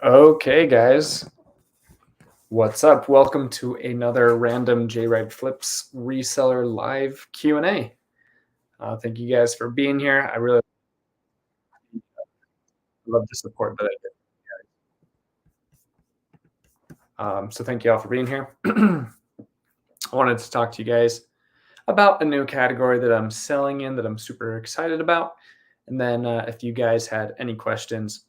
Okay, guys, what's up? Welcome to another random J-Ride Flips reseller live Q&A. Thank you guys for being here. I really love the support that I get. So thank you all for being here. I wanted to talk to you guys about a new category that I'm selling in that I'm super excited about. And then if you guys had any questions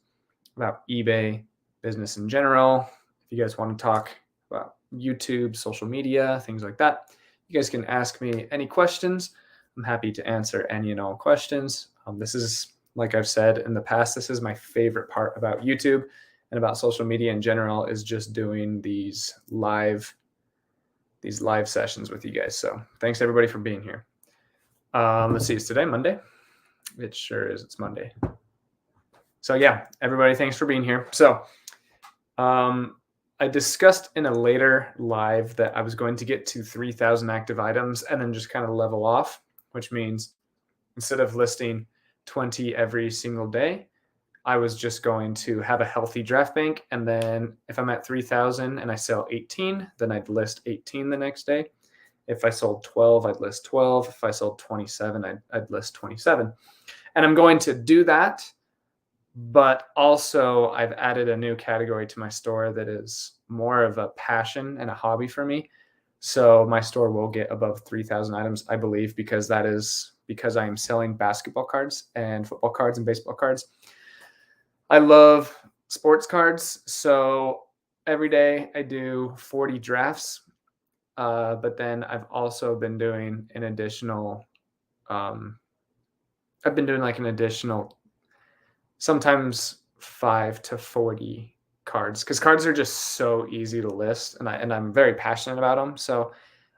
about eBay, business in general, if you guys want to talk about YouTube, social media, things like that, you guys can ask me any questions. I'm happy to answer any and all questions. This is, like I've said in the past, this is my favorite part about YouTube and about social media in general, is just doing these live sessions with you guys. So thanks everybody for being here. Let's see, it's today Monday. It sure is. It's Monday. So yeah, everybody, thanks for being here. So I discussed in a later live that I was going to get to 3,000 active items and then just kind of level off, which means instead of listing 20 every single day, I was just going to have a healthy draft bank. And then if I'm at 3,000 and I sell 18, then I'd list 18 the next day. If I sold 12, I'd list 12. If I sold 27, I'd list 27. And I'm going to do that. But also I've added a new category to my store that is more of a passion and a hobby for me. So my store will get above 3,000 items, I believe, because that is because I am selling basketball cards and football cards and baseball cards. I love sports cards. So every day I do 40 drafts. But then I've also been doing an additional, sometimes 5 to 40 cards, because cards are just so easy to list, and I'm very passionate about them. So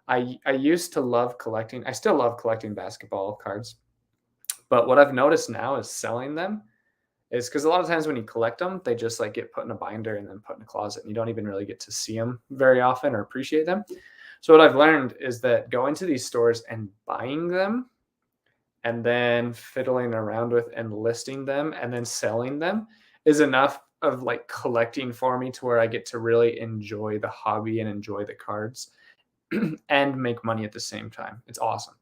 I used to love collecting. I still love collecting basketball cards, but what I've noticed now is selling them is because a lot of times when you collect them, they just like get put in a binder and then put in a closet, and you don't even really get to see them very often or appreciate them. So what I've learned is that going to these stores and buying them and then fiddling around with and listing them and then selling them is enough of like collecting for me to where I get to really enjoy the hobby and enjoy the cards and make money at the same time. It's awesome.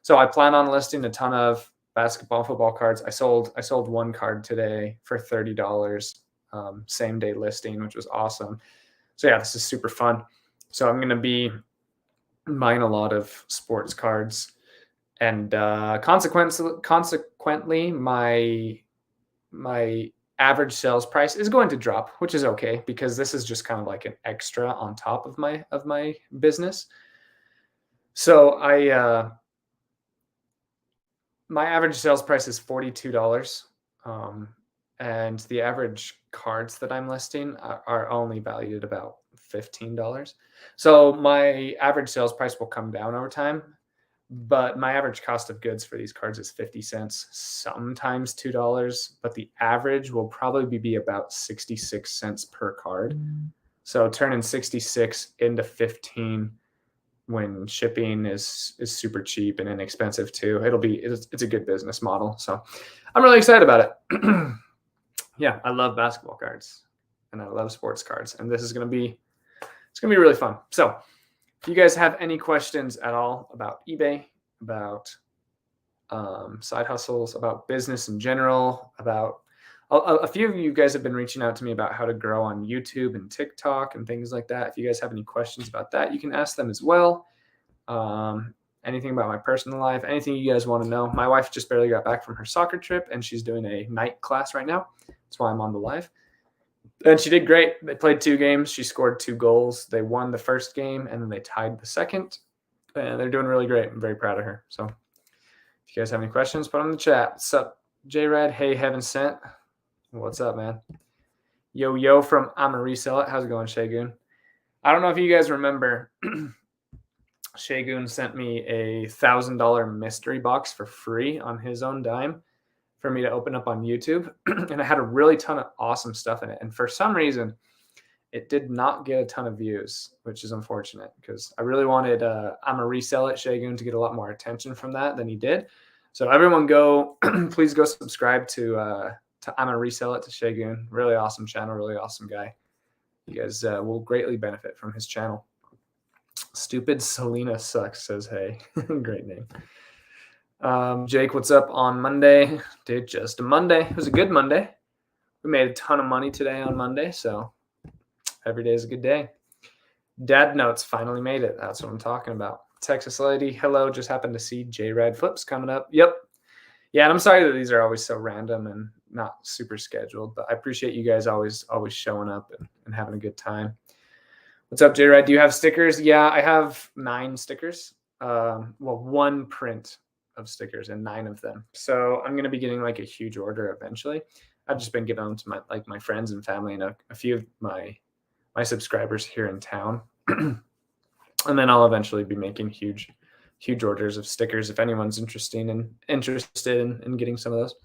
So I plan on listing a ton of basketball, football cards. I sold one card today for $30, same day listing, which was awesome. So yeah, this is super fun. So I'm going to be buying a lot of sports cards. And consequently, my average sales price is going to drop, which is okay because this is just kind of like an extra on top of my business. So my average sales price is $42, and the average cards that I'm listing are only valued at about $15. So my average sales price will come down over time. But my average cost of goods for these cards is 50 cents, sometimes $2, but the average will probably be about 66 cents per card. So turning 66 into 15 when shipping is super cheap and inexpensive too. It's a good business model. So I'm really excited about it. Yeah, I love basketball cards and I love sports cards, and this is going to be really fun. So if you guys have any questions at all about eBay, about side hustles, about business in general, about a few of you guys have been reaching out to me about how to grow on YouTube and TikTok and things like that. If you guys have any questions about that, you can ask them as well. Anything about my personal life, anything you guys want to know. My wife just barely got back from her soccer trip, and she's doing a night class right now. That's why I'm on the live. And she did great. They played 2 games. She scored 2 goals. They won the first game, and then they tied the second. And they're doing really great. I'm very proud of her. So if you guys have any questions, put them in the chat. What's up, J-Rad? Hey, Heaven Sent. What's up, man? Yo from I'm a Reseller. How's it going, Shagun? I don't know if you guys remember, Shagun sent me a $1,000 mystery box for free on his own dime for me to open up on YouTube. And it had a really ton of awesome stuff in it. And for some reason, it did not get a ton of views, which is unfortunate because I really wanted I'm a Resell It Shagun to get a lot more attention from that than he did. So everyone go, please go subscribe to I'm a Resell It to Shagun. Really awesome channel, really awesome guy. You guys will greatly benefit from his channel. Stupid Selena sucks, says hey. Great name. Jake, what's up on Monday? Dude, just a Monday. It was a good Monday. We made a ton of money today on Monday, so every day is a good day. Dad Notes finally made it. That's what I'm talking about. Texas Lady, hello. Just happened to see J-Ride Flips coming up. Yep. Yeah, and I'm sorry that these are always so random and not super scheduled, but I appreciate you guys always showing up and having a good time. What's up, J-Ride? Do you have stickers? Yeah, I have 9 stickers. Well, 1 print of stickers and 9 of them. So I'm going to be getting like a huge order eventually. I've just been giving them to my friends and family and a few of my subscribers here in town. And then I'll eventually be making huge orders of stickers if anyone's interested in getting some of those.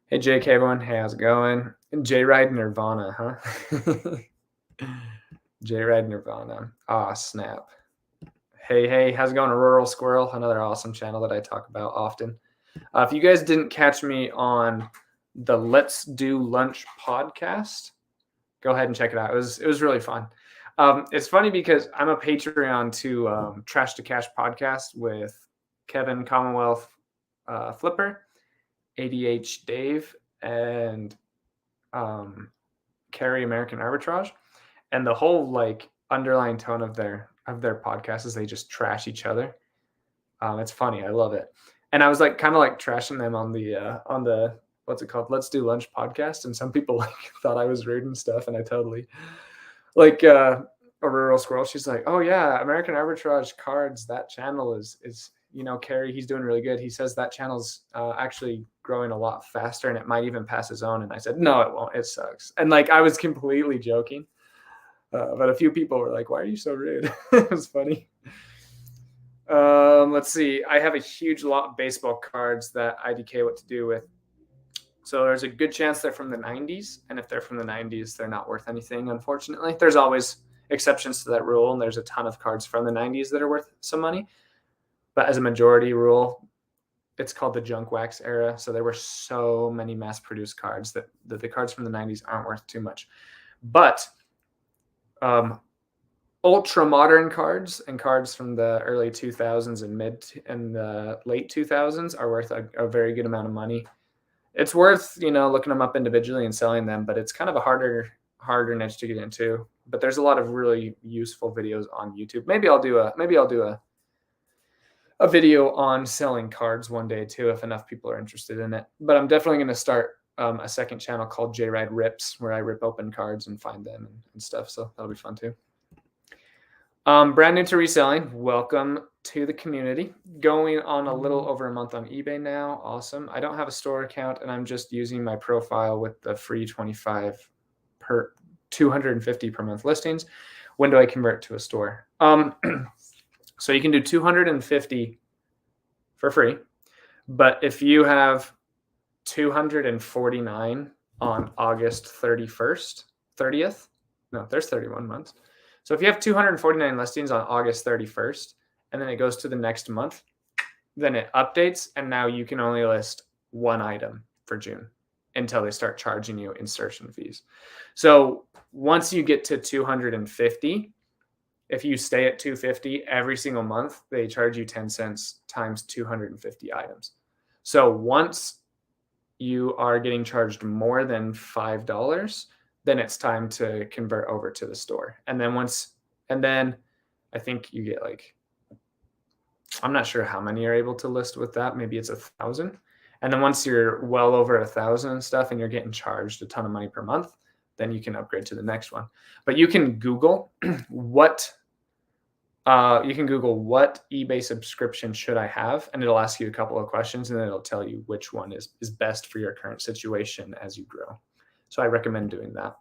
Hey, Jake, hey everyone. Hey, how's it going? J-Ride Nirvana, huh? J-Ride Nirvana. Ah, snap. Hey, how's it going? Rural Squirrel, another awesome channel that I talk about often. If you guys didn't catch me on the Let's Do Lunch podcast, go ahead and check it out. It was really fun. It's funny because I'm a Patreon to Trash to Cash podcast with Kevin Commonwealth Flipper, ADH Dave, and Carrie American Arbitrage. And the whole like underlying tone of their podcast is they just trash each other. It's funny. I love it. And I was like kind of like trashing them on the what's it called? Let's Do Lunch podcast. And some people like thought I was rude and stuff. And I totally like a Rural Squirrel. She's like, oh yeah, American Arbitrage Cards. That channel is Carrie, he's doing really good. He says that channel's actually growing a lot faster and it might even pass his own. And I said, no, it won't. It sucks. And like, I was completely joking. But a few people were like, why are you so rude? It was funny. Let's see. I have a huge lot of baseball cards that IDK what to do with. So there's a good chance they're from the 90s. And if they're from the 90s, they're not worth anything, unfortunately. There's always exceptions to that rule. And there's a ton of cards from the 90s that are worth some money. But as a majority rule, it's called the junk wax era. So there were so many mass-produced cards that the cards from the 90s aren't worth too much. But ultra modern cards and cards from the early 2000s and the late 2000s are worth a very good amount of money. It's worth, looking them up individually and selling them, but it's kind of a harder niche to get into. But there's a lot of really useful videos on YouTube. Maybe I'll do a video on selling cards one day too, if enough people are interested in it. But I'm definitely going to start a second channel called J-Ride Rips, where I rip open cards and find them and stuff. So that'll be fun too. Brand new to reselling. Welcome to the community. Going on a little over a month on eBay now. Awesome. I don't have a store account and I'm just using my profile with the free 25 per 250 per month listings. When do I convert to a store? So you can do 250 for free. But if you have 249 on August 30th. No, there's 31 months. So if you have 249 listings on August 31st, and then it goes to the next month, then it updates, and now you can only list 1 item for June until they start charging you insertion fees. So once you get to 250, if you stay at 250 every single month, they charge you 10 cents times 250 items. So once you are getting charged more than $5, then it's time to convert over to the store. And then I think you get like, I'm not sure how many you're able to list with that. Maybe it's 1,000. And then once you're well over 1,000 and stuff, and you're getting charged a ton of money per month, then you can upgrade to the next one. But you can Google what eBay subscription should I have, and it'll ask you a couple of questions, and then it'll tell you which one is best for your current situation as you grow. So I recommend doing that.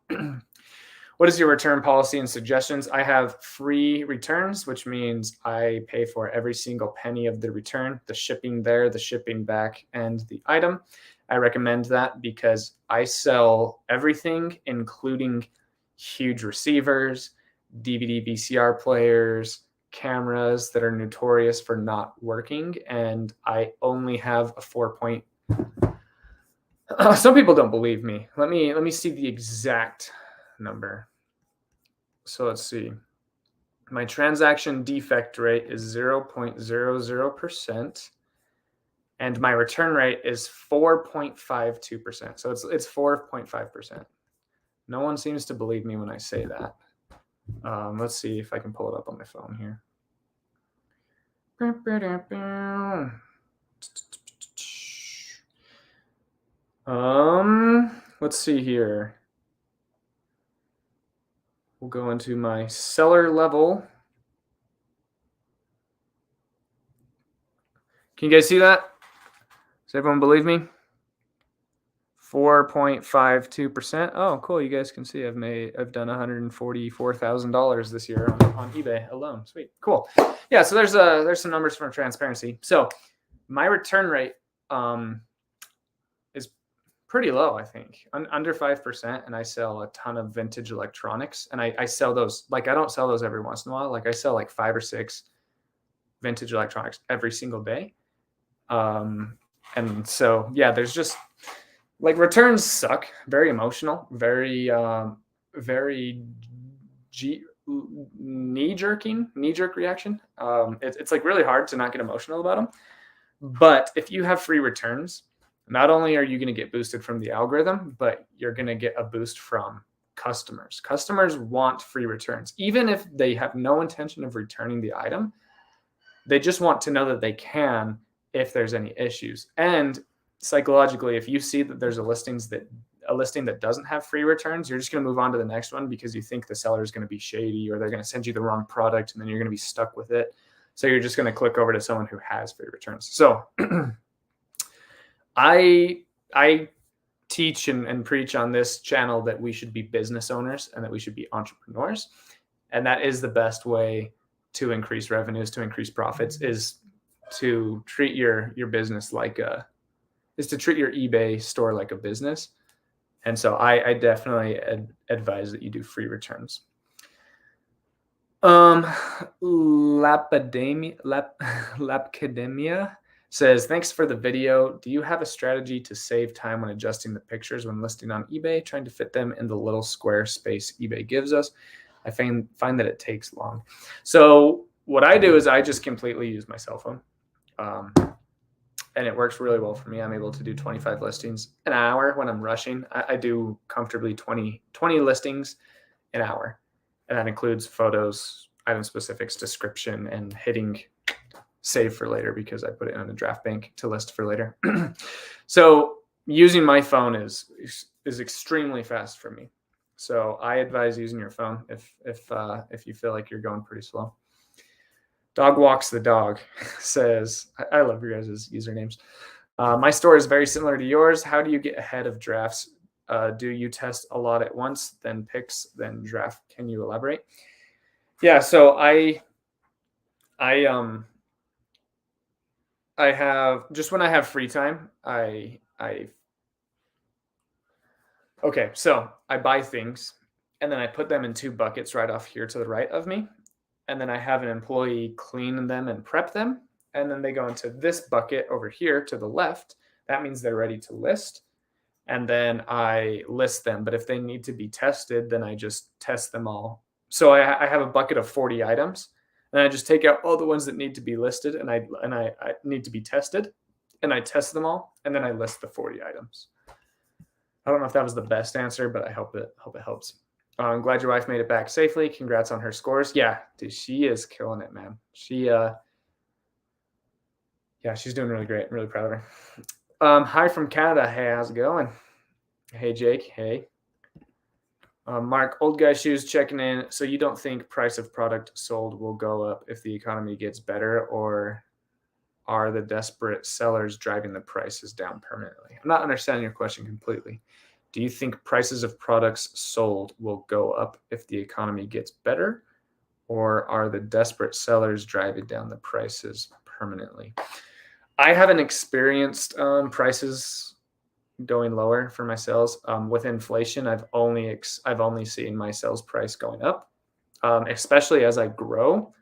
What is your return policy and suggestions? I have free returns, which means I pay for every single penny of the return, the shipping there, the shipping back, and the item. I recommend that because I sell everything, including huge receivers, DVD VCR players, cameras that are notorious for not working, and I only have a 4 point. Some people don't believe me. Let me see the exact number. So let's see. My transaction defect rate is 0.00%, and my return rate is 4.52%. So it's 4.5%. No one seems to believe me when I say that. Let's see if I can pull it up on my phone here. Let's see here. We'll go into my seller level. Can you guys see that? Does everyone believe me? 4.52%. Oh, cool. You guys can see I've done $144,000 this year on eBay alone. Sweet. Cool. Yeah, so there's some numbers from transparency. So my return rate is pretty low, I think. Under 5%, and I sell a ton of vintage electronics, and I sell those. Like, I don't sell those every once in a while. Like, I sell like 5 or 6 vintage electronics every single day. And so, yeah, there's just like returns suck. Very emotional, very knee-jerk reaction. It's like really hard to not get emotional about them. But if you have free returns, not only are you going to get boosted from the algorithm, but you're going to get a boost from customers. Customers want free returns. Even if they have no intention of returning the item, they just want to know that they can if there's any issues. And psychologically, if you see that there's a listing that doesn't have free returns, you're just going to move on to the next one because you think the seller is going to be shady, or they're going to send you the wrong product, and then you're going to be stuck with it. So you're just going to click over to someone who has free returns. So I teach and preach on this channel that we should be business owners and that we should be entrepreneurs. And that is the best way to increase revenues, to increase profits, is to treat your business to treat your eBay store like a business. And so I definitely advise that you do free returns. Lapcademia says, thanks for the video. Do you have a strategy to save time when adjusting the pictures when listing on eBay, trying to fit them in the little square space eBay gives us? I find that it takes long. So what I do is I just completely use my cell phone. And it works really well for me. I'm able to do 25 listings an hour when I'm rushing. I do comfortably 20 listings an hour. And that includes photos, item specifics, description, and hitting save for later because I put it in a draft bank to list for later. So using my phone is extremely fast for me. So I advise using your phone if you feel like you're going pretty slow. Dog Walks the Dog says, I love your guys' usernames. My store is very similar to yours. How do you get ahead of drafts? Do you test a lot at once, then picks, then draft? Can you elaborate? Yeah, so I have, just when I have free time, okay, so I buy things and then I put them in 2 buckets right off here to the right of me. And then I have an employee clean them and prep them. And then they go into this bucket over here to the left. That means they're ready to list. And then I list them. But if they need to be tested, then I just test them all. So I have a bucket of 40 items. And I just take out all the ones that need to be listed and I need to be tested. And I test them all. And then I list the 40 items. I don't know if that was the best answer, but I hope it helps. I'm glad your wife made it back safely. Congrats on her scores. Yeah, dude, she is killing it, man. She's doing really great. I'm really proud of her. Hi from Canada. Hey, how's it going? Hey, Jake. Hey. Mark, old guy shoes checking in. So you don't think price of product sold will go up if the economy gets better, or are the desperate sellers driving the prices down permanently? I'm not understanding your question completely. Do you think prices of products sold will go up if the economy gets better, or are the desperate sellers driving down the prices permanently? I haven't experienced prices going lower for my sales. With inflation, I've only seen my sales price going up, especially as I grow.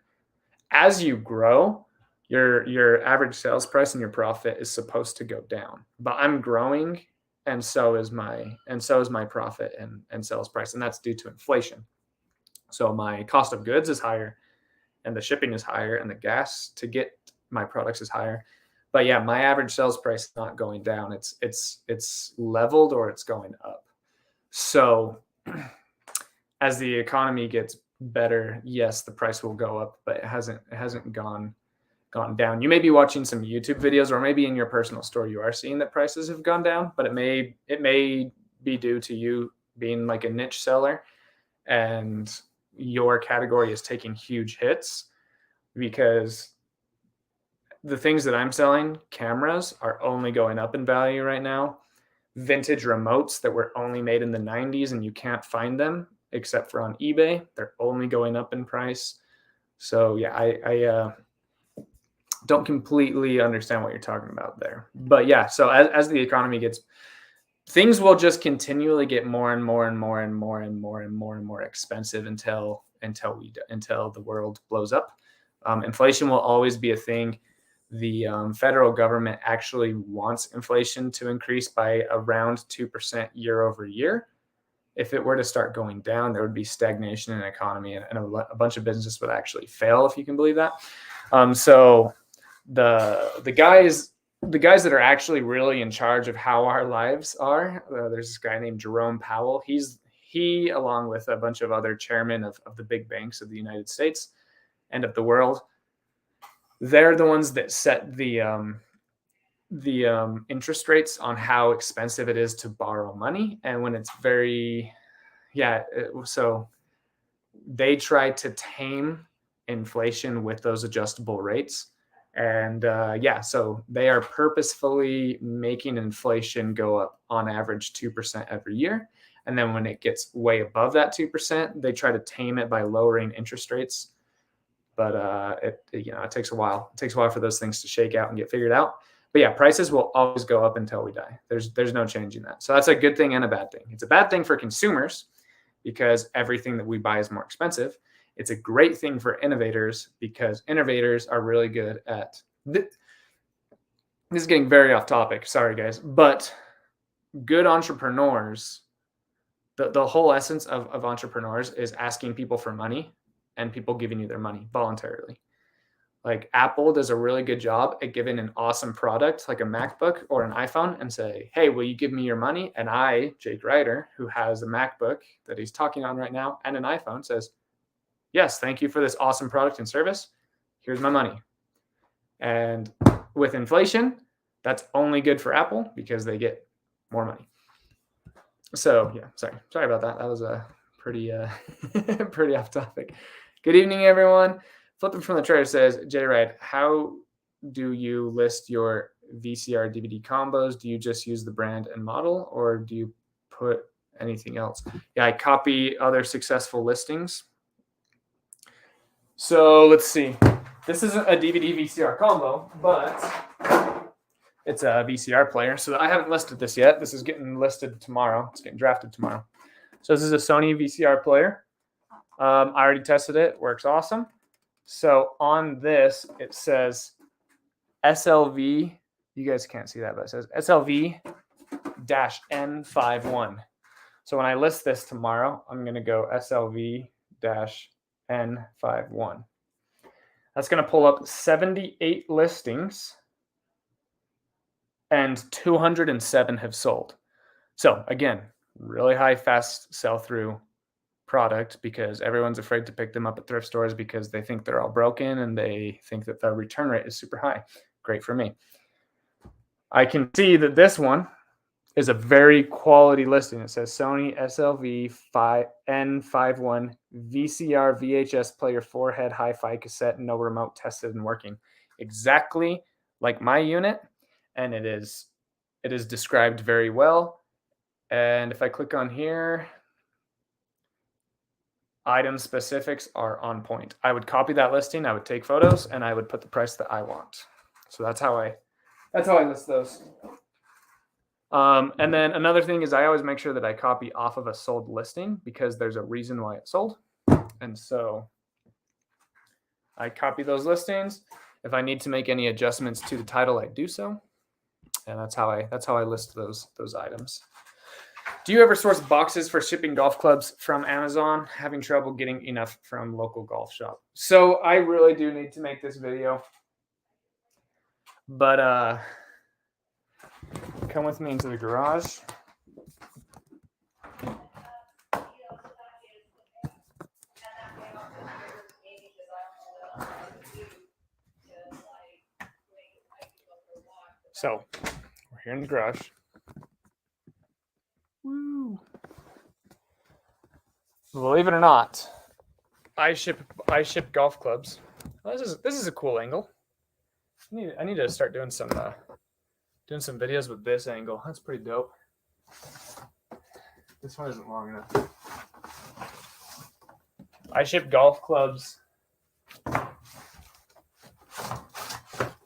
as you grow, your average sales price and your profit is supposed to go down. But I'm growing, and so is my profit and sales price, and that's due to inflation. So my cost of goods is higher, and the shipping is higher, and the gas to get my products is higher. But yeah, my average sales price is not going down. It's leveled or it's going up. So as the economy gets better, yes, the price will go up, but it hasn't gone down. You may be watching some YouTube videos, or maybe in your personal store you are seeing that prices have gone down, but it may be due to you being like a niche seller and your category is taking huge hits, because the things that I'm selling, cameras, are only going up in value right now. Vintage remotes that were only made in the 90s and you can't find them except for on eBay, they're only going up in price. So yeah, I don't completely understand what you're talking about there. But yeah, so as the economy gets, things will just continually get more and more and more and more and more and more and more expensive until the world blows up. Inflation will always be a thing. The federal government actually wants inflation to increase by around 2% year over year. If it were to start going down, there would be stagnation in the economy, and a bunch of businesses would actually fail, if you can believe that. So the guys that are actually really in charge of how our lives are, there's this guy named Jerome Powell. He, along with a bunch of other chairmen of the big banks of the United States and of the world, they're the ones that set the interest rates on how expensive it is to borrow money. And when it's so they try to tame inflation with those adjustable rates. And so they are purposefully making inflation go up on average 2% every year. And then when it gets way above that 2%, they try to tame it by lowering interest rates. But it takes a while. It takes a while for those things to shake out and get figured out. But yeah, prices will always go up until we die. There's no changing that. So that's a good thing and a bad thing. It's a bad thing for consumers because everything that we buy is more expensive. It's a great thing for innovators because innovators are really good at this is getting very off topic. Sorry, guys. But good entrepreneurs, the whole essence of entrepreneurs is asking people for money and people giving you their money voluntarily. Like Apple does a really good job at giving an awesome product like a MacBook or an iPhone and say, hey, will you give me your money? And I, Jake Ryder, who has a MacBook that he's talking on right now and an iPhone, says, yes, thank you for this awesome product and service. Here's my money. And with inflation, that's only good for Apple because they get more money. So yeah, sorry about that. That was a pretty pretty off topic. Good evening, everyone. Flipping from the trader says, J Ride, how do you list your VCR DVD combos? Do you just use the brand and model, or do you put anything else? Yeah, I copy other successful listings. So let's see. This isn't a DVD VCR combo, but it's a VCR player. So I haven't listed this yet. This is getting listed tomorrow. It's getting drafted tomorrow. So this is a Sony VCR player. I already tested it. Works awesome. So on this, it says SLV. You guys can't see that, but it says SLV-N51. So when I list this tomorrow, I'm going to go SLV-N51. That's going to pull up 78 listings, and 207 have sold. So again, really high, fast sell-through product because everyone's afraid to pick them up at thrift stores because they think they're all broken and they think that the return rate is super high. Great for me. I can see that this one is a very quality listing. It says Sony SLV-N51 VCR VHS player 4-head hi-fi cassette, no remote, tested and working. Exactly like my unit, and it is described very well. And if I click on here, item specifics are on point. I would copy that listing, I would take photos, and I would put the price that I want. So that's how I list those. And then another thing is I always make sure that I copy off of a sold listing because there's a reason why it sold. And so I copy those listings. If I need to make any adjustments to the title, I do so. And that's how I list those items. Do you ever source boxes for shipping golf clubs from Amazon? Having trouble getting enough from local golf shop. So I really do need to make this video. But come with me into the garage. So we're here in the garage. Woo. Believe it or not, I ship golf clubs. Well, this is a cool angle. I need to start doing some videos with this angle. That's pretty dope. This one isn't long enough. I ship golf clubs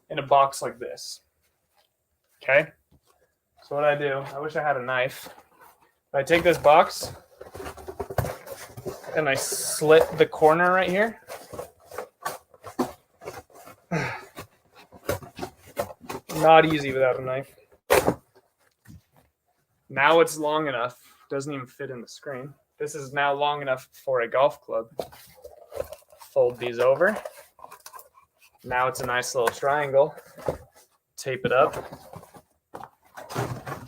in a box like this. Okay? So what I do, I wish I had a knife. I take this box and I slit the corner right here. Not easy without a knife. Now it's long enough. Doesn't even fit in the screen. This is now long enough for a golf club. Fold these over. Now it's a nice little triangle. Tape it up.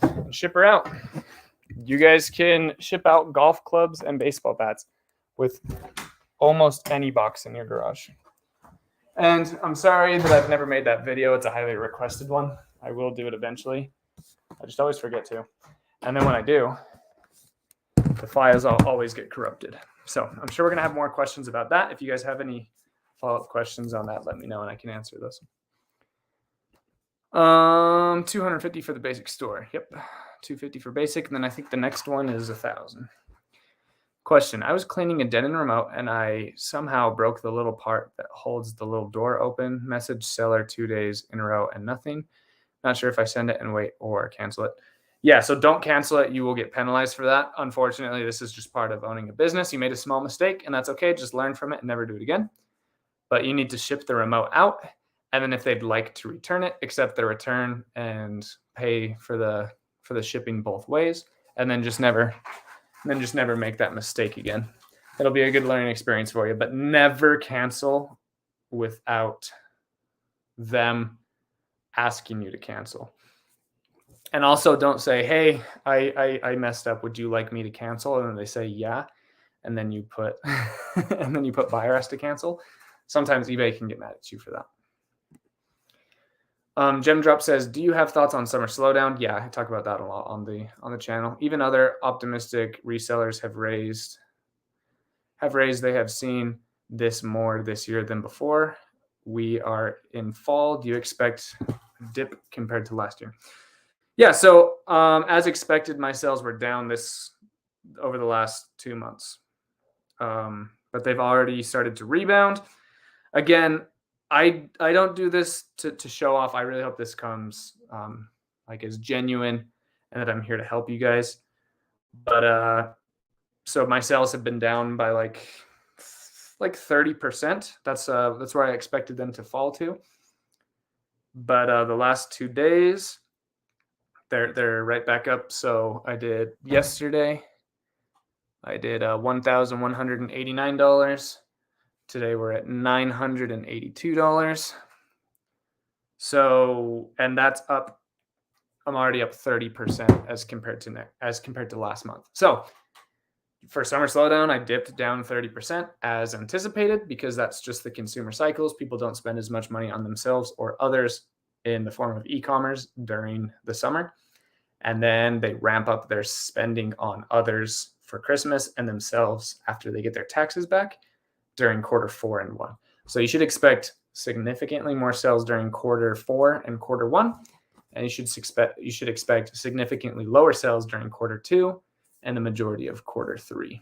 And ship her out. You guys can ship out golf clubs and baseball bats with almost any box in your garage. And I'm sorry that I've never made that video. It's a highly requested one. I will do it eventually. I just always forget to. And then when I do, the files always get corrupted. So I'm sure we're going to have more questions about that. If you guys have any follow-up questions on that, let me know and I can answer those. 250 for the basic store. Yep. 250 for basic. And then I think the next one is 1,000. Question. I was cleaning a Denon remote and I somehow broke the little part that holds the little door open. Message seller 2 days in a row and nothing. Not sure if I send it and wait or cancel it. Yeah, so don't cancel it. You will get penalized for that. Unfortunately, this is just part of owning a business. You made a small mistake and that's okay. Just learn from it and never do it again. But you need to ship the remote out. And then if they'd like to return it, accept the return and pay for the shipping both ways. And then just never make that mistake again. It'll be a good learning experience for you, but never cancel without them asking you to cancel. And also don't say, hey, I messed up. Would you like me to cancel? And then they say, yeah. And then you put buyer has to cancel. Sometimes eBay can get mad at you for that. Gem Drop says, do you have thoughts on summer slowdown? Yeah, I talk about that a lot on the channel. Even other optimistic resellers have raised. They have seen this more this year than before. We are in fall. Do you expect a dip compared to last year? Yeah, so as expected, my sales were down over the last 2 months. But they've already started to rebound. Again, I don't do this to show off. I really hope this comes as genuine and that I'm here to help you guys. But so my sales have been down by like 30%. That's where I expected them to fall to. But the last 2 days, they're right back up. So I did yesterday. I did $1,189. Today we're at $982. So, and that's up. I'm already up 30% as compared to last month. So for summer slowdown, I dipped down 30% as anticipated because that's just the consumer cycles. People don't spend as much money on themselves or others in the form of e-commerce during the summer. And then they ramp up their spending on others for Christmas and themselves after they get their taxes back during quarter 4 and 1. So you should expect significantly more sales during quarter 4 and quarter 1. And you should expect significantly lower sales during quarter 2 and the majority of quarter 3.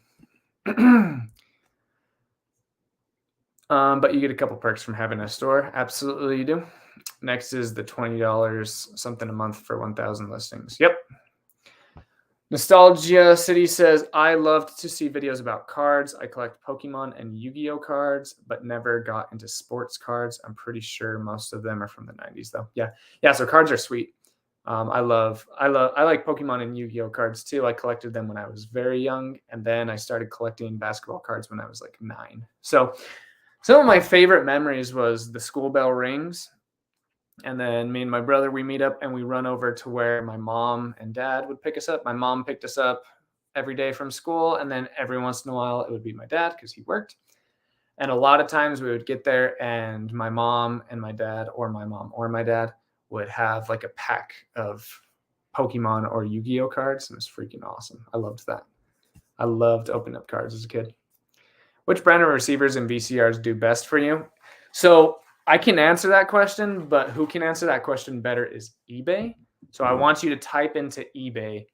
But you get a couple perks from having a store. Absolutely you do. Next is the $20 something a month for 1,000 listings. Yep. Nostalgia City says, I loved to see videos about cards. I collect Pokemon and Yu-Gi-Oh cards, but never got into sports cards. I'm pretty sure most of them are from the 90s though. Yeah. Yeah. So cards are sweet. I like Pokemon and Yu-Gi-Oh cards too. I collected them when I was very young. And then I started collecting basketball cards when I was like 9. So some of my favorite memories was the school bell rings. And then me and my brother, we meet up and we run over to where my mom and dad would pick us up. My mom picked us up every day from school. And then every once in a while, it would be my dad because he worked. And a lot of times we would get there and my mom and my dad, or my mom or my dad, would have like a pack of Pokemon or Yu-Gi-Oh cards. And it was freaking awesome. I loved that. I loved opening up cards as a kid. Which brand of receivers and VCRs do best for you? So I can answer that question, but who can answer that question better is eBay. So I want you to type into eBay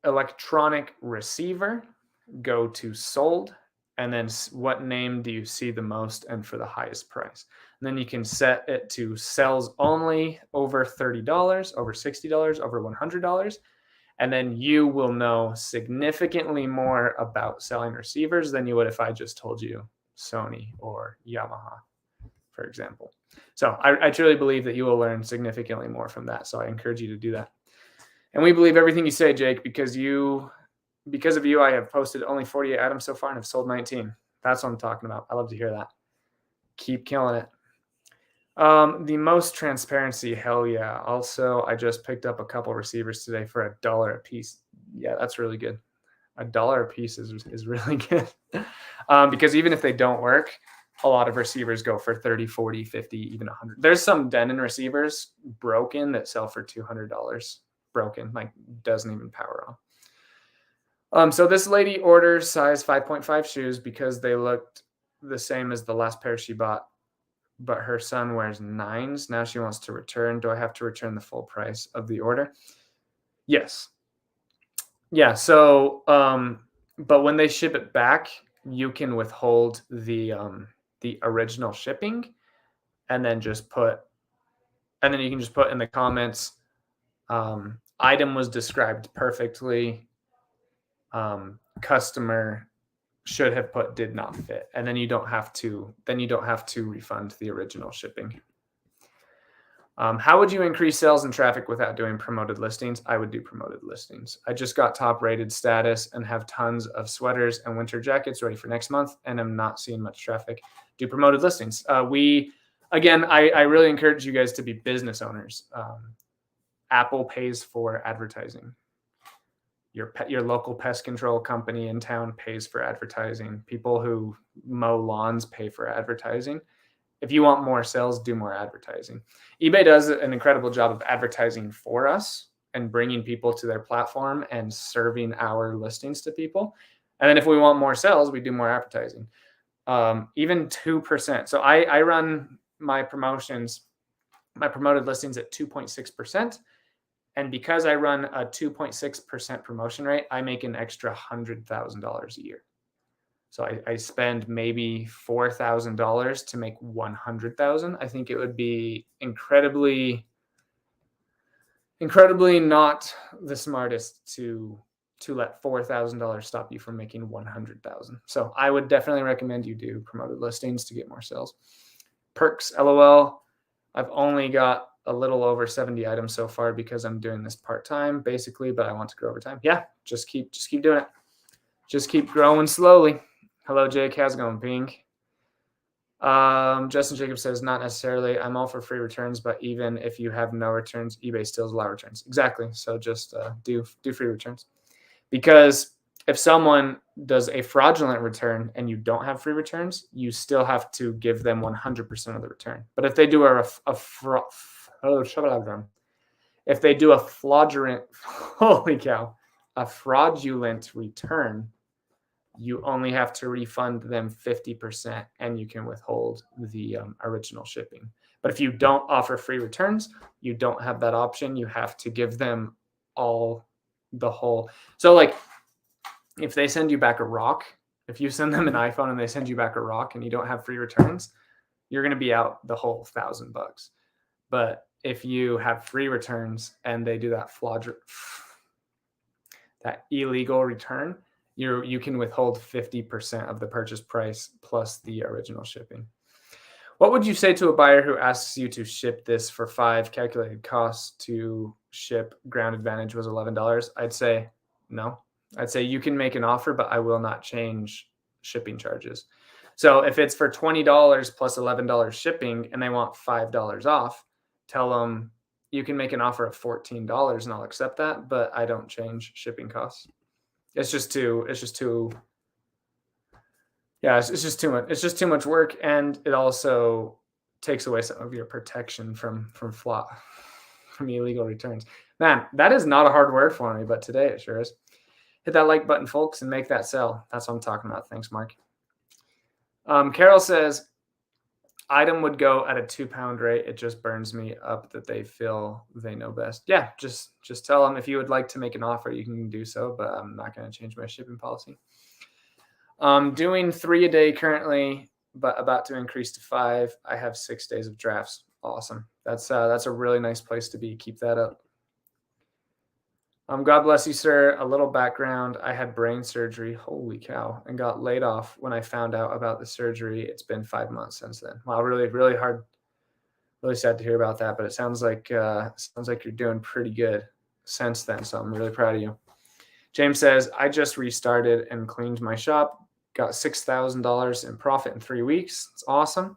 electronic receiver, go to sold, and then what name do you see the most and for the highest price. And then you can set it to sells only over $30, over $60, over $100. And then you will know significantly more about selling receivers than you would if I just told you Sony or Yamaha, for example. So I truly believe that you will learn significantly more from that. So I encourage you to do that. And we believe everything you say, Jake, because of you, I have posted only 48 items so far and have sold 19. That's what I'm talking about. I love to hear that. Keep killing it. The most transparency, hell yeah. Also, I just picked up a couple receivers today for $1 a piece. Yeah, that's really good. $1 a piece is really good. Because even if they don't work, a lot of receivers go for 30, 40, 50, even 100. There's some Denon receivers broken that sell for $200. Broken, like doesn't even power on. So this lady orders size 5.5 shoes because they looked the same as the last pair she bought, but her son wears 9s. Now she wants to return. Do I have to return the full price of the order? Yes. Yeah. So, but when they ship it back, you can withhold the original shipping, and then you can just put in the comments, item was described perfectly. Customer should have put did not fit, and then you don't have to refund the original shipping. How would you increase sales and traffic without doing promoted listings? I would do promoted listings. I just got top rated status and have tons of sweaters and winter jackets ready for next month, and I'm not seeing much traffic. Do promoted listings. I really encourage you guys to be business owners. Apple pays for advertising. Your local pest control company in town pays for advertising. People who mow lawns pay for advertising. If you want more sales, do more advertising. eBay does an incredible job of advertising for us and bringing people to their platform and serving our listings to people. And then if we want more sales, we do more advertising. Even 2%. So I run my promoted listings at 2.6%. And because I run a 2.6% promotion rate, I make an extra $100,000 a year. So I spend maybe $4,000 to make 100,000. I think it would be incredibly not the smartest to let $4,000 stop you from making 100,000. So I would definitely recommend you do promoted listings to get more sales. Perks, LOL. I've only got a little over 70 items so far because I'm doing this part-time basically, but I want to grow over time. Yeah, just keep doing it. Just keep growing slowly. Hello, Jake. How's it going, Pink? Justin Jacob says, not necessarily. I'm all for free returns, but even if you have no returns, eBay still allows returns. Exactly. So just do free returns. Because if someone does a fraudulent return and you don't have free returns, you still have to give them 100% of the return. But if they do a fraudulent return, you only have to refund them 50% and you can withhold the original shipping. But if you don't offer free returns, you don't have that option. You have to give them the whole. So like if they send you back a rock, if you send them an iPhone and they send you back a rock and you don't have free returns, you're going to be out the whole $1,000. But if you have free returns and they do that that illegal return, you can withhold 50% of the purchase price plus the original shipping. What would you say to a buyer who asks you to ship this for $5? Calculated cost to ship ground advantage was $11. I'd say no. I'd say you can make an offer, but I will not change shipping charges. So if it's for $20 plus $11 shipping and they want $5 off, tell them you can make an offer of $14 and I'll accept that, but I don't change shipping costs. It's just too yeah, it's just too much. It's just too much work, and it also takes away some of your protection from illegal returns. Man, that is not a hard word for me, but today it sure is. Hit that like button, folks, and make that sell. That's what I'm talking about. Thanks, Mark. Carol says, item would go at a 2-pound rate. It just burns me up that they feel they know best. Yeah, just tell them if you would like to make an offer, you can do so, but I'm not going to change my shipping policy. Doing 3 a day currently, but about to increase to 5. I have 6 days of drafts. Awesome. That's a really nice place to be. Keep that up. God bless you, sir. A little background. I had brain surgery. Holy cow. And got laid off when I found out about the surgery. It's been 5 months since then. Wow, really, really hard. Really sad to hear about that, but it sounds like you're doing pretty good since then. So I'm really proud of you. James says, I just restarted and cleaned my shop. Got $6,000 in profit in 3 weeks. It's awesome.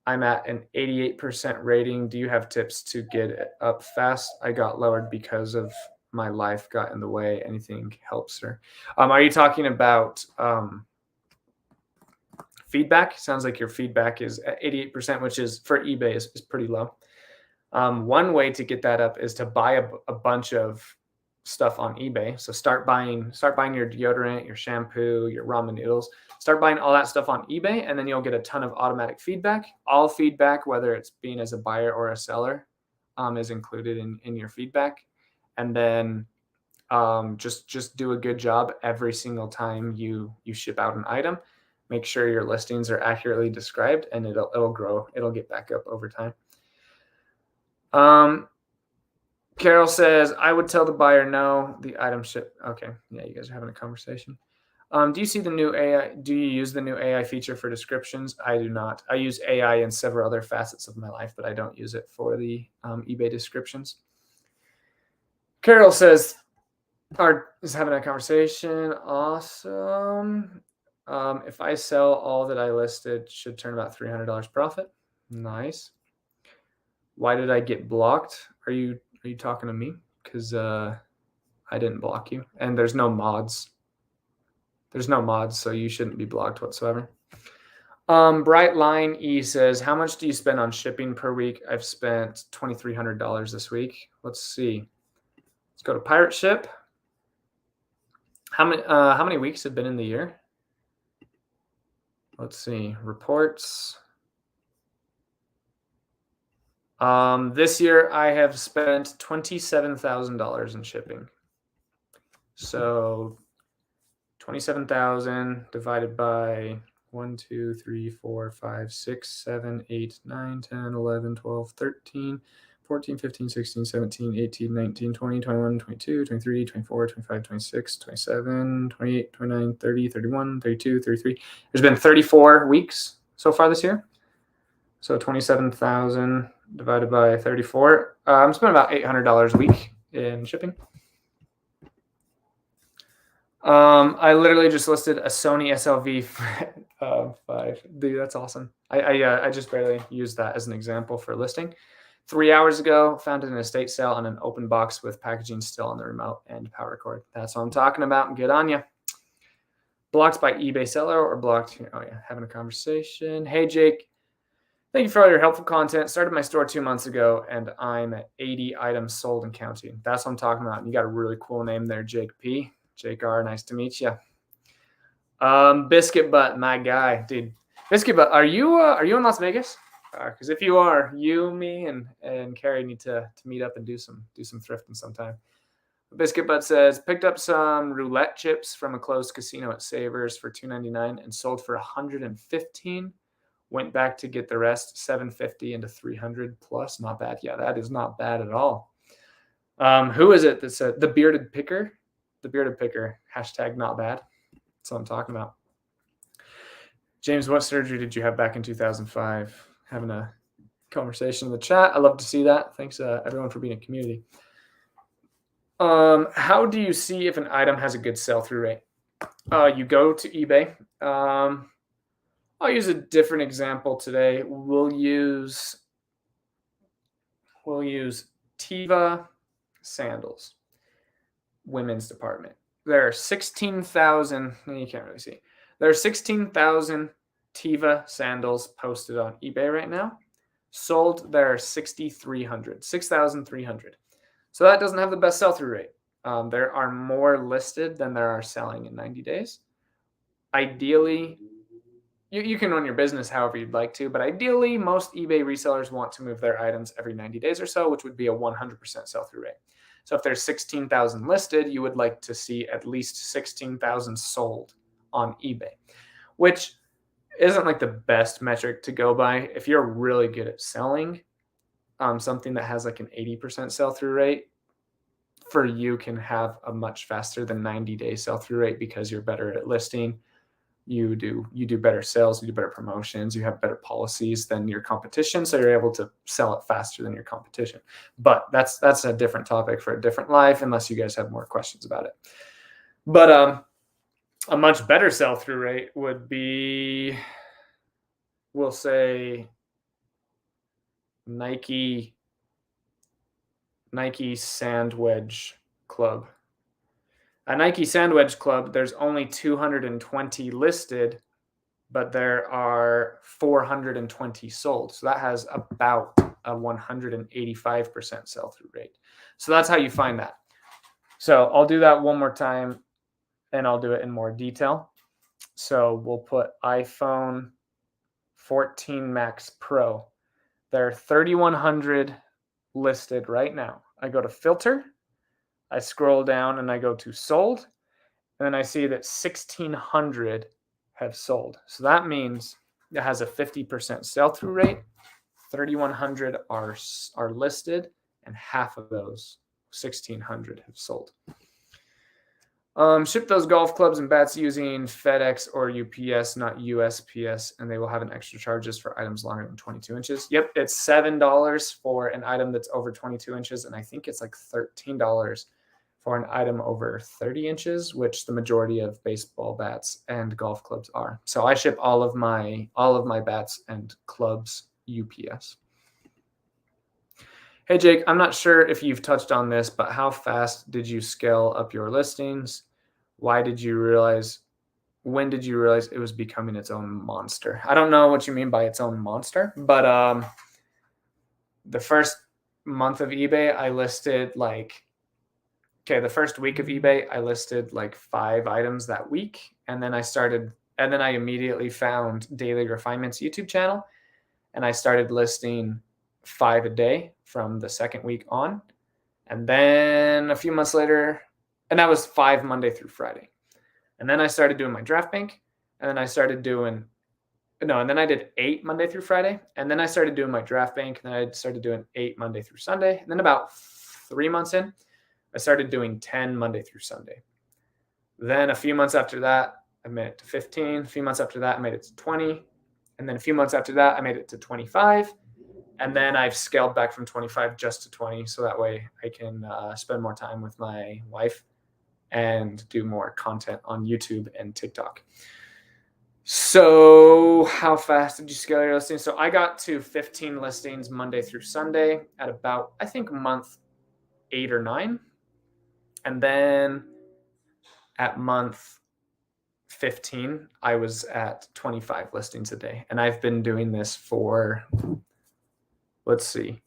I'm at an 88% rating. Do you have tips to get it up fast? I got lowered because of my life got in the way. Anything helps, sir? Are you talking about feedback? Sounds like your feedback is at 88%, which is for eBay is pretty low. One way to get that up is to buy a bunch of stuff on eBay. So start buying your deodorant, your shampoo, your ramen noodles. Start buying all that stuff on eBay, and then you'll get a ton of automatic feedback. All feedback, whether it's being as a buyer or a seller, is included in your feedback. And then just do a good job every single time you ship out an item. Make sure your listings are accurately described, and it'll grow. It'll get back up over time. Carol says, I would tell the buyer no, the item ship. Okay. Yeah, you guys are having a conversation. Do you see the new AI? Do you use the new AI feature for descriptions? I do not. I use AI in several other facets of my life, but I don't use it for the eBay descriptions. Carol says, is having a conversation. Awesome. If I sell all that I listed, should turn about $300 profit. Nice. Why did I get blocked? Are you talking to me? Because I didn't block you. And there's no mods. So you shouldn't be blocked whatsoever. Bright Line E says, how much do you spend on shipping per week? I've spent $2,300 this week. Let's see. Let's go to Pirate Ship. How many weeks have been in the year? Let's see. Reports. This year I have spent $27,000 in shipping. So 27,000 divided by 1, 2, 3, 4, 5, 6, 7, 8, 9, 10, 11, 12, 13, 14, 15, 16, 17, 18, 19, 20, 21, 22, 23, 24, 25, 26, 27, 28, 29, 30, 31, 32, 33. There's been 34 weeks so far this year. So 27,000 divided by 34. I'm spending about $800 a week in shipping. I literally just listed a Sony SLV 5. Dude, that's awesome. I just barely used that as an example for listing. 3 hours ago, found it in an estate sale on an open box with packaging still on the remote and power cord. That's what I'm talking about. Good on you. Blocked by eBay seller or blocked? Oh yeah, having a conversation. Hey Jake, thank you for all your helpful content. Started my store 2 months ago, and I'm at 80 items sold and counting. That's what I'm talking about. And you got a really cool name there, Jake P. Jake R. Nice to meet you. Biscuit Butt, my guy, dude. Biscuit Butt, are you in Las Vegas? Because if you are, you, me, and Carrie need to meet up and do some thrifting sometime. Biscuit Butt says, picked up some roulette chips from a closed casino at Savers for $2.99 and sold for $115. went back to get the rest, 750 into 300 plus. Not bad. Yeah, that is not bad at all. Who is it that said the bearded picker? The bearded picker, hashtag not bad. That's what I'm talking about. James, what surgery did you have back in 2005? Having a conversation in the chat. I love to see that. Thanks, everyone, for being a community. How do you see if an item has a good sell-through rate? You go to eBay. I'll use a different example today. We'll use Teva sandals, women's department. There are 16,000, you can't really see. There are 16,000 Teva sandals posted on eBay right now. Sold, there are 6,300. So that doesn't have the best sell-through rate. There are more listed than there are selling in 90 days. Ideally, you can run your business however you'd like to, but ideally, most eBay resellers want to move their items every 90 days or so, which would be a 100% sell-through rate. So if there's 16,000 listed, you would like to see at least 16,000 sold on eBay, which isn't like the best metric to go by. If you're really good at selling, something that has like an 80% sell-through rate for you can have a much faster than 90-day sell-through rate because you're better at listing. You do better sales, you do better promotions, you have better policies than your competition, so you're able to sell it faster than your competition. But that's a different topic for a different life, unless you guys have more questions about it. But a much better sell-through rate would be, we'll say, Nike Sand Wedge Club. A Nike Sand Wedge Club, there's only 220 listed, but there are 420 sold. So that has about a 185% sell-through rate. So that's how you find that. So I'll do that one more time, and I'll do it in more detail. So we'll put iPhone 14 Max Pro. There are 3,100 listed right now. I go to filter, I scroll down, and I go to sold, and then I see that 1,600 have sold. So that means it has a 50% sell-through rate. 3,100 are listed, and half of those, 1,600, have sold. Ship those golf clubs and bats using FedEx or UPS, not USPS, and they will have an extra charges for items longer than 22 inches. Yep, it's $7 for an item that's over 22 inches, and I think it's like $13 for an item over 30 inches, which the majority of baseball bats and golf clubs are. So I ship all of my bats and clubs UPS. Hey Jake, I'm not sure if you've touched on this, but how fast did you scale up your listings? When did you realize it was becoming its own monster? I don't know what you mean by its own monster, but the first month of eBay, I listed the first week of eBay, I listed like 5 items that week. And then I immediately found Daily Refinement's YouTube channel, and I started listing 5 a day from the second week on. And then a few months later, and that was 5 Monday through Friday. And then I started doing my draft bank, and then I did 8 Monday through Friday. And then I started doing my draft bank, and then I started doing 8 Monday through Sunday. And then about 3 months in, I started doing 10 Monday through Sunday. Then a few months after that, I made it to 15. A few months after that, I made it to 20. And then a few months after that, I made it to 25. And then I've scaled back from 25 just to 20. So that way I can spend more time with my wife and do more content on YouTube and TikTok. So how fast did you scale your listings? So I got to 15 listings Monday through Sunday at about, I think, month 8 or 9. And then at month 15, I was at 25 listings a day. And I've been doing this for, let's see, it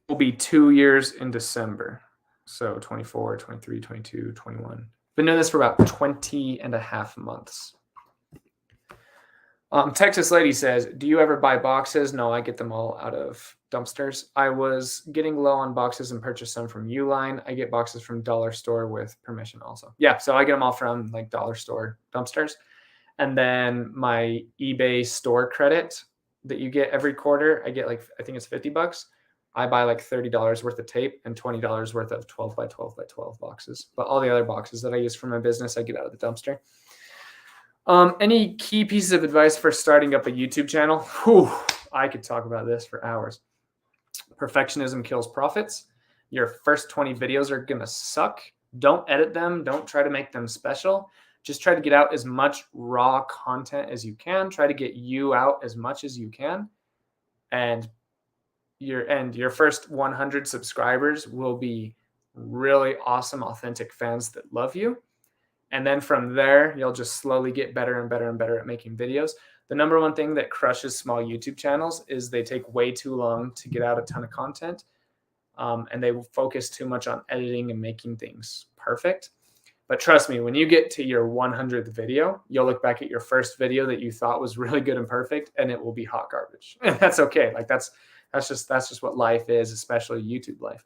will be 2 years in December. So 24, 23, 22, 21. Been doing this for about 20 and a half months. Texas Lady says, do you ever buy boxes? No, I get them all out of dumpsters. I was getting low on boxes and purchased some from Uline. I get boxes from Dollar Store with permission also. Yeah, so I get them all from like Dollar Store dumpsters. And then my eBay store credit that you get every quarter, I get like, I think it's $50. I buy like $30 worth of tape and $20 worth of 12 by 12 by 12 boxes. But all the other boxes that I use for my business, I get out of the dumpster. Any key pieces of advice for starting up a YouTube channel? Whew, I could talk about this for hours. Perfectionism kills profits. Your first 20 videos are going to suck. Don't edit them. Don't try to make them special. Just try to get out as much raw content as you can. Try to get you out as much as you can. And your first 100 subscribers will be really awesome, authentic fans that love you. And then from there, you'll just slowly get better and better and better at making videos. The number one thing that crushes small YouTube channels is they take way too long to get out a ton of content. And they focus too much on editing and making things perfect. But trust me, when you get to your 100th video, you'll look back at your first video that you thought was really good and perfect, and it will be hot garbage. And that's okay. Like that's just what life is, especially YouTube life.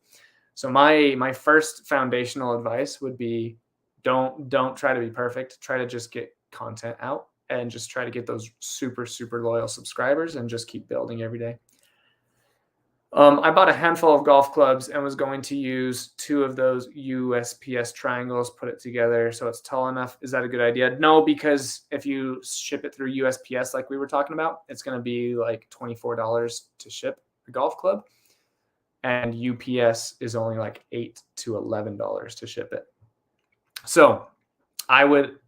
So my first foundational advice would be don't try to be perfect. Try to just get content out and just try to get those super, super loyal subscribers and just keep building every day. I bought a handful of golf clubs and was going to use 2 of those USPS triangles, put it together so it's tall enough. Is that a good idea? No, because if you ship it through USPS like we were talking about, it's going to be like $24 to ship a golf club. And UPS is only like $8 to $11 to ship it. So I would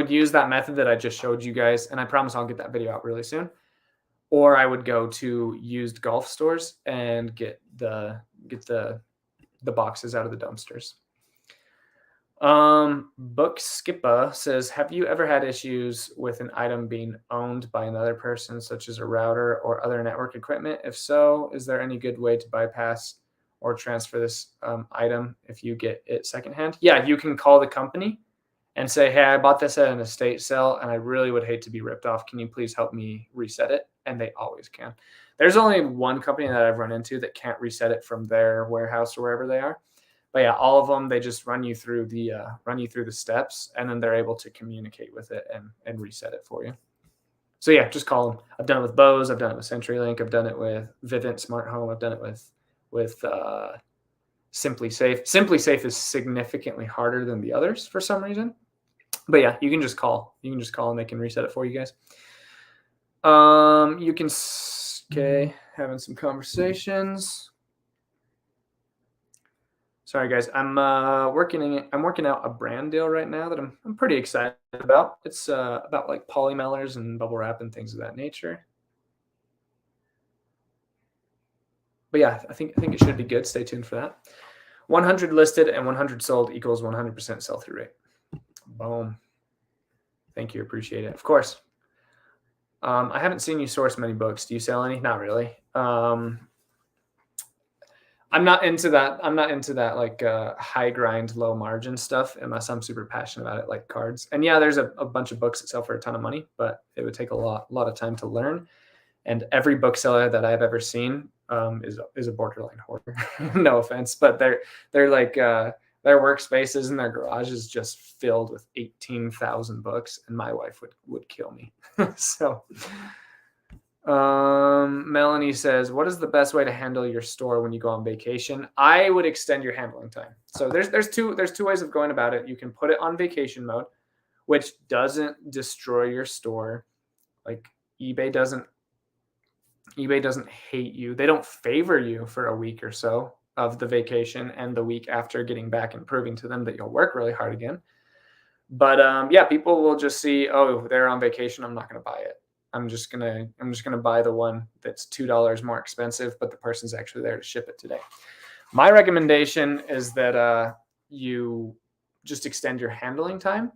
use that method that I just showed you guys, and I promise I'll get that video out really soon. Or I would go to used golf stores and get the boxes out of the dumpsters. Book Skippa says, have you ever had issues with an item being owned by another person, such as a router or other network equipment? If so, is there any good way to bypass or transfer this item if you get it secondhand? Yeah, you can call the company and say, hey, I bought this at an estate sale and I really would hate to be ripped off. Can you please help me reset it? And they always can. There's only one company that I've run into that can't reset it from their warehouse or wherever they are. But yeah, all of them, they just run you through the steps, and then they're able to communicate with it and reset it for you. So yeah, just call them. I've done it with Bose. I've done it with CenturyLink. I've done it with Vivint Smart Home. I've done it with Simply Safe. Simply Safe is significantly harder than the others for some reason. But yeah, you can just call. You can just call and they can reset it for you guys. You can, okay, having some conversations. Sorry guys, I'm working out a brand deal right now that I'm pretty excited about. It's about like polymailers and bubble wrap and things of that nature. But yeah, I think it should be good. Stay tuned for that. 100 listed and 100 sold equals 100% sell-through rate. Boom. Thank you. Appreciate it. Of course. I haven't seen you source many books. Do you sell any? Not really. I'm not into that. I'm not into that like high grind, low margin stuff unless I'm super passionate about it, like cards. And yeah, there's a bunch of books that sell for a ton of money, but it would take a lot of time to learn. And every bookseller that I've ever seen is a borderline hoarder. No offense, but they're like their workspaces and their garage is just filled with 18,000 books, and my wife would kill me. So. Melanie says, what is the best way to handle your store when you go on vacation? I would extend your handling time. So there's two ways of going about it. You can put it on vacation mode, which doesn't destroy your store. Like eBay doesn't hate you. They don't favor you for a week or so of the vacation and the week after getting back and proving to them that you'll work really hard again. But yeah, people will just see, oh, they're on vacation, I'm not going to buy it. I'm just gonna buy the one that's $2 more expensive, but the person's actually there to ship it today. My recommendation is that you just extend your handling time.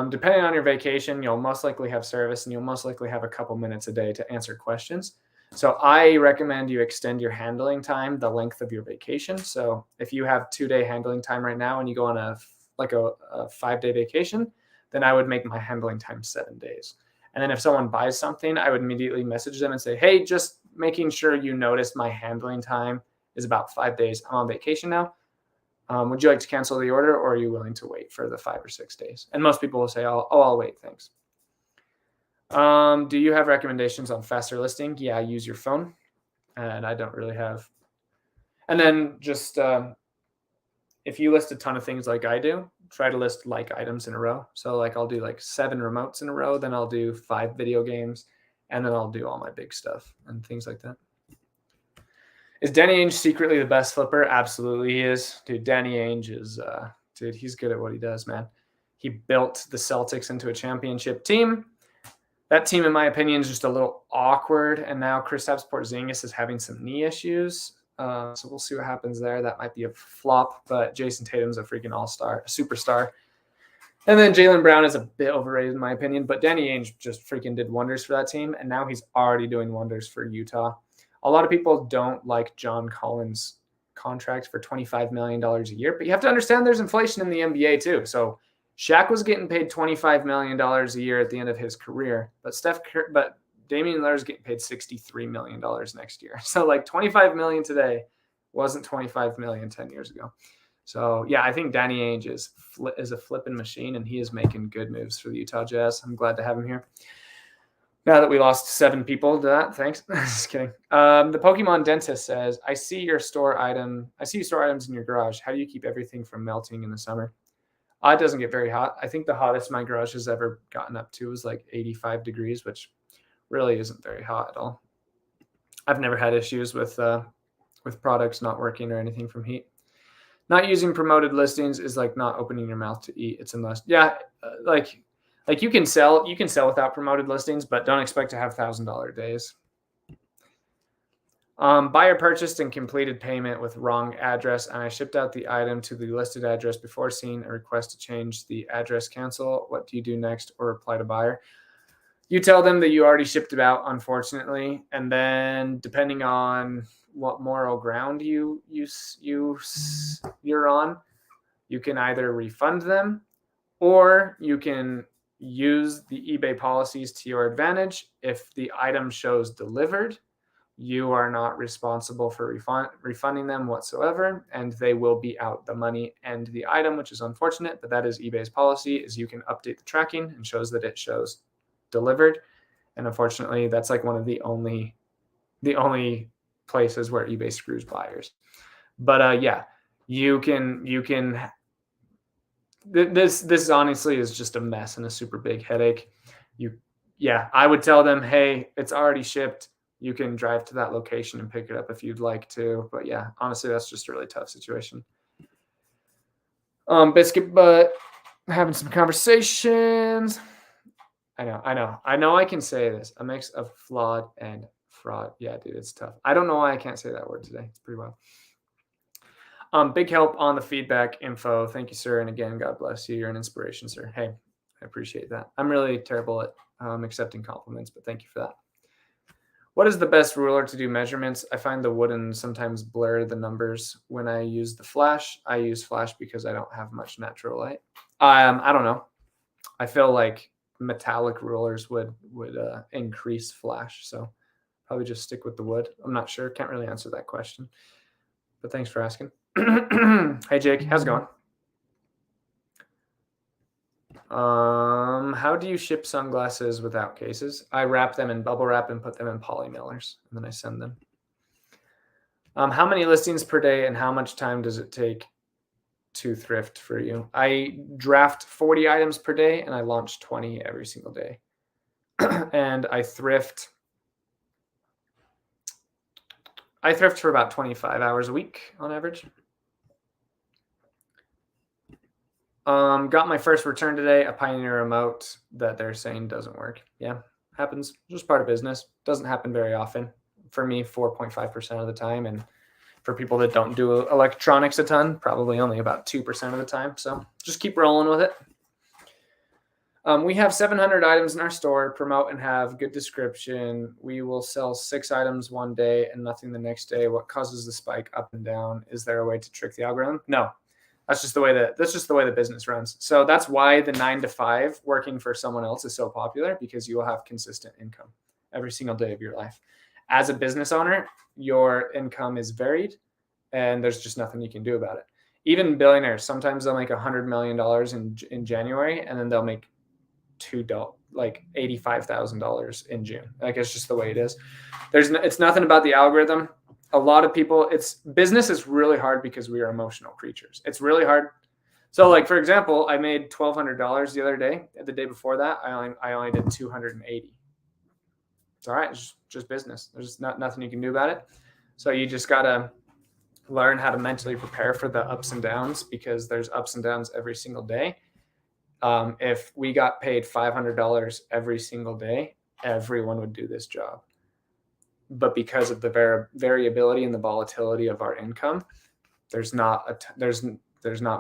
Depending on your vacation, you'll most likely have service and you'll most likely have a couple minutes a day to answer questions. So I recommend you extend your handling time the length of your vacation. So if you have 2-day handling time right now and you go on a 5-day vacation, then I would make my handling time 7 days. And then if someone buys something, I would immediately message them and say, hey, just making sure you noticed my handling time is about 5 days. I'm on vacation now. Would you like to cancel the order, or are you willing to wait for the 5 or 6 days? And most people will say, I'll wait, thanks. Do you have recommendations on faster listing? Yeah, use your phone. And I don't really have. And then just if you list a ton of things like I do, try to list like items in a row. So like I'll do like 7 remotes in a row, then I'll do 5 video games, and then I'll do all my big stuff and things like that. Is Danny Ainge secretly the best flipper? Absolutely he is. Dude, Danny Ainge is dude, he's good at what he does, man. He built the Celtics into a championship team. That team, in my opinion, is just a little awkward. And now Kristaps Porzingis is having some knee issues. So we'll see what happens there. That might be a flop, but Jason Tatum's a freaking all-star, superstar. And then Jaylen Brown is a bit overrated in my opinion, but Danny Ainge just freaking did wonders for that team. And now he's already doing wonders for Utah. A lot of people don't like John Collins' contract for $25 million a year, but you have to understand there's inflation in the NBA too. So Shaq was getting paid $25 million a year at the end of his career, but Damian Lillard's getting paid $63 million next year. So like $25 million today wasn't $25 million 10 years ago. So yeah, I think Danny Ainge is a flipping machine, and he is making good moves for the Utah Jazz. I'm glad to have him here. Now that we lost 7 people to that, thanks. Just kidding. The Pokemon Dentist says, I see you store items in your garage. How do you keep everything from melting in the summer? It doesn't get very hot. I think the hottest my garage has ever gotten up to was like 85 degrees, which really isn't very hot at all. I've never had issues with products not working or anything from heat. Not using promoted listings is like not opening your mouth to eat. It's a must. Yeah, like you can sell without promoted listings, but don't expect to have $1,000 days. Buyer purchased and completed payment with wrong address, and I shipped out the item to the listed address before seeing a request to change the address. Cancel. What do you do next, or reply to buyer? You tell them that you already shipped it out, unfortunately, and then depending on what moral ground you're on, you can either refund them, or you can use the eBay policies to your advantage. If the item shows delivered, you are not responsible for refunding them whatsoever, and they will be out the money and the item, which is unfortunate, but that is eBay's policy. Is you can update the tracking and shows that it shows delivered, and unfortunately, that's like one of the only places where eBay screws buyers. But yeah, you can. This honestly is just a mess and a super big headache. I would tell them, hey, it's already shipped. You can drive to that location and pick it up if you'd like to. But yeah, honestly, that's just a really tough situation. Biscuit Butt having some conversations. I know I can say this. A mix of flawed and fraud. Yeah, dude, it's tough. I don't know why I can't say that word today. It's pretty wild. Big help on the feedback info. Thank you, sir. And again, God bless you. You're an inspiration, sir. Hey, I appreciate that. I'm really terrible at accepting compliments, but thank you for that. What is the best ruler to do measurements? I find the wooden sometimes blur the numbers when I use the flash. I use flash because I don't have much natural light. I don't know. I feel like metallic rulers would increase flash, so probably just stick with the wood. I'm not sure. Can't really answer that question, but thanks for asking. Hey Jake, how's it going? How do you ship sunglasses without cases? I wrap them in bubble wrap and put them in poly mailers, and then I send them. How many listings per day and how much time does it take to thrift for you? I draft 40 items per day and I launch 20 every single day. And I thrift for about 25 hours a week on average. Got my first return today, a Pioneer remote that they're saying doesn't work. Yeah, happens. Just part of business. Doesn't happen very often. For me, 4.5% of the time. And for people that don't do electronics a ton, probably only about 2% of the time. So just keep rolling with it. We have 700 items in our store, promote and have good description. We will sell 6 items one day and nothing the next day. What causes the spike up and down? Is there a way to trick the algorithm? No. That's just the way the business runs. So that's why the 9 to 5 working for someone else is so popular, because you will have consistent income every single day of your life. As a business owner, your income is varied and there's just nothing you can do about it. Even billionaires, sometimes they'll make $100 million in January and then they'll make like $85,000 in June. Like it's just the way it is. It's nothing about the algorithm. A lot of people, business is really hard because we are emotional creatures. It's really hard. So like, for example, I made $1,200 the other day. The day before that, I only did 280. It's all right. It's just business. There's nothing you can do about it. So you just got to learn how to mentally prepare for the ups and downs, because there's ups and downs every single day. If we got paid $500 every single day, everyone would do this job. But because of the variability and the volatility of our income, there's not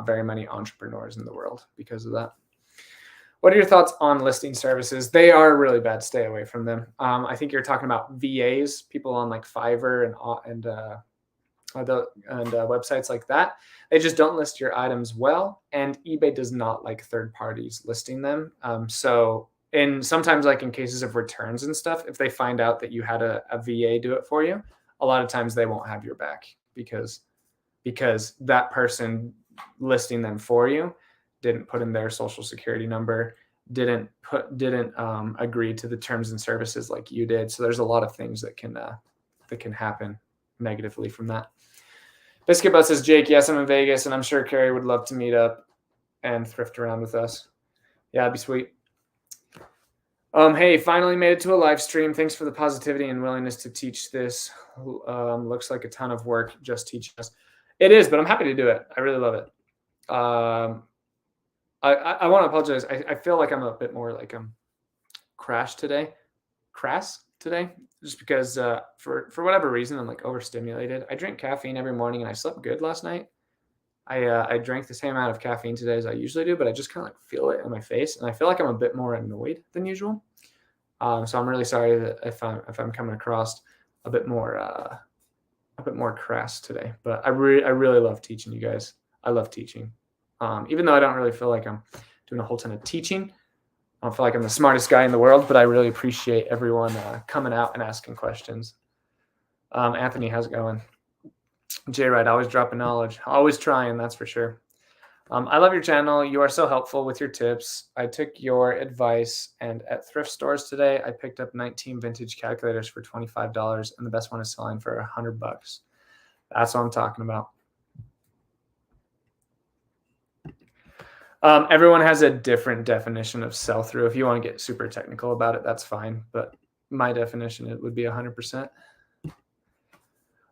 very many entrepreneurs in the world because of that. What are your thoughts on listing services? They are really bad. Stay away from them. I think you're talking about VAs, people on like Fiverr and websites like that. They just don't list your items well, and eBay does not like third parties listing them. So sometimes like in cases of returns and stuff, if they find out that you had a VA do it for you, a lot of times they won't have your back because that person listing them for you didn't put in their social security number, didn't agree to the terms and services like you did. So there's a lot of things that can happen negatively from that. Biscuit Butt says, Jake, yes, I'm in Vegas, and I'm sure Carrie would love to meet up and thrift around with us. Yeah, that'd be sweet. Hey, finally made it to a live stream. Thanks for the positivity and willingness to teach this. Looks like a ton of work just teaching us. It is, but I'm happy to do it. I really love it. I want to apologize. I feel like I'm a bit more like crass today, just because for whatever reason I'm like overstimulated. I drink caffeine every morning, and I slept good last night. I drank the same amount of caffeine today as I usually do, but I just kind of like feel it in my face, and I feel like I'm a bit more annoyed than usual. So I'm really sorry that if I'm coming across a bit more crass today. But I really love teaching you guys. I love teaching, even though I don't really feel like I'm doing a whole ton of teaching. I don't feel like I'm the smartest guy in the world, but I really appreciate everyone coming out and asking questions. Anthony, how's it going? Jay Wright, always dropping knowledge. Always trying, that's for sure. I love your channel. You are so helpful with your tips. I took your advice, and at thrift stores today, I picked up 19 vintage calculators for $25, and the best one is selling for $100. That's what I'm talking about. Everyone has a different definition of sell-through. If you want to get super technical about it, that's fine. But my definition, it would be 100%.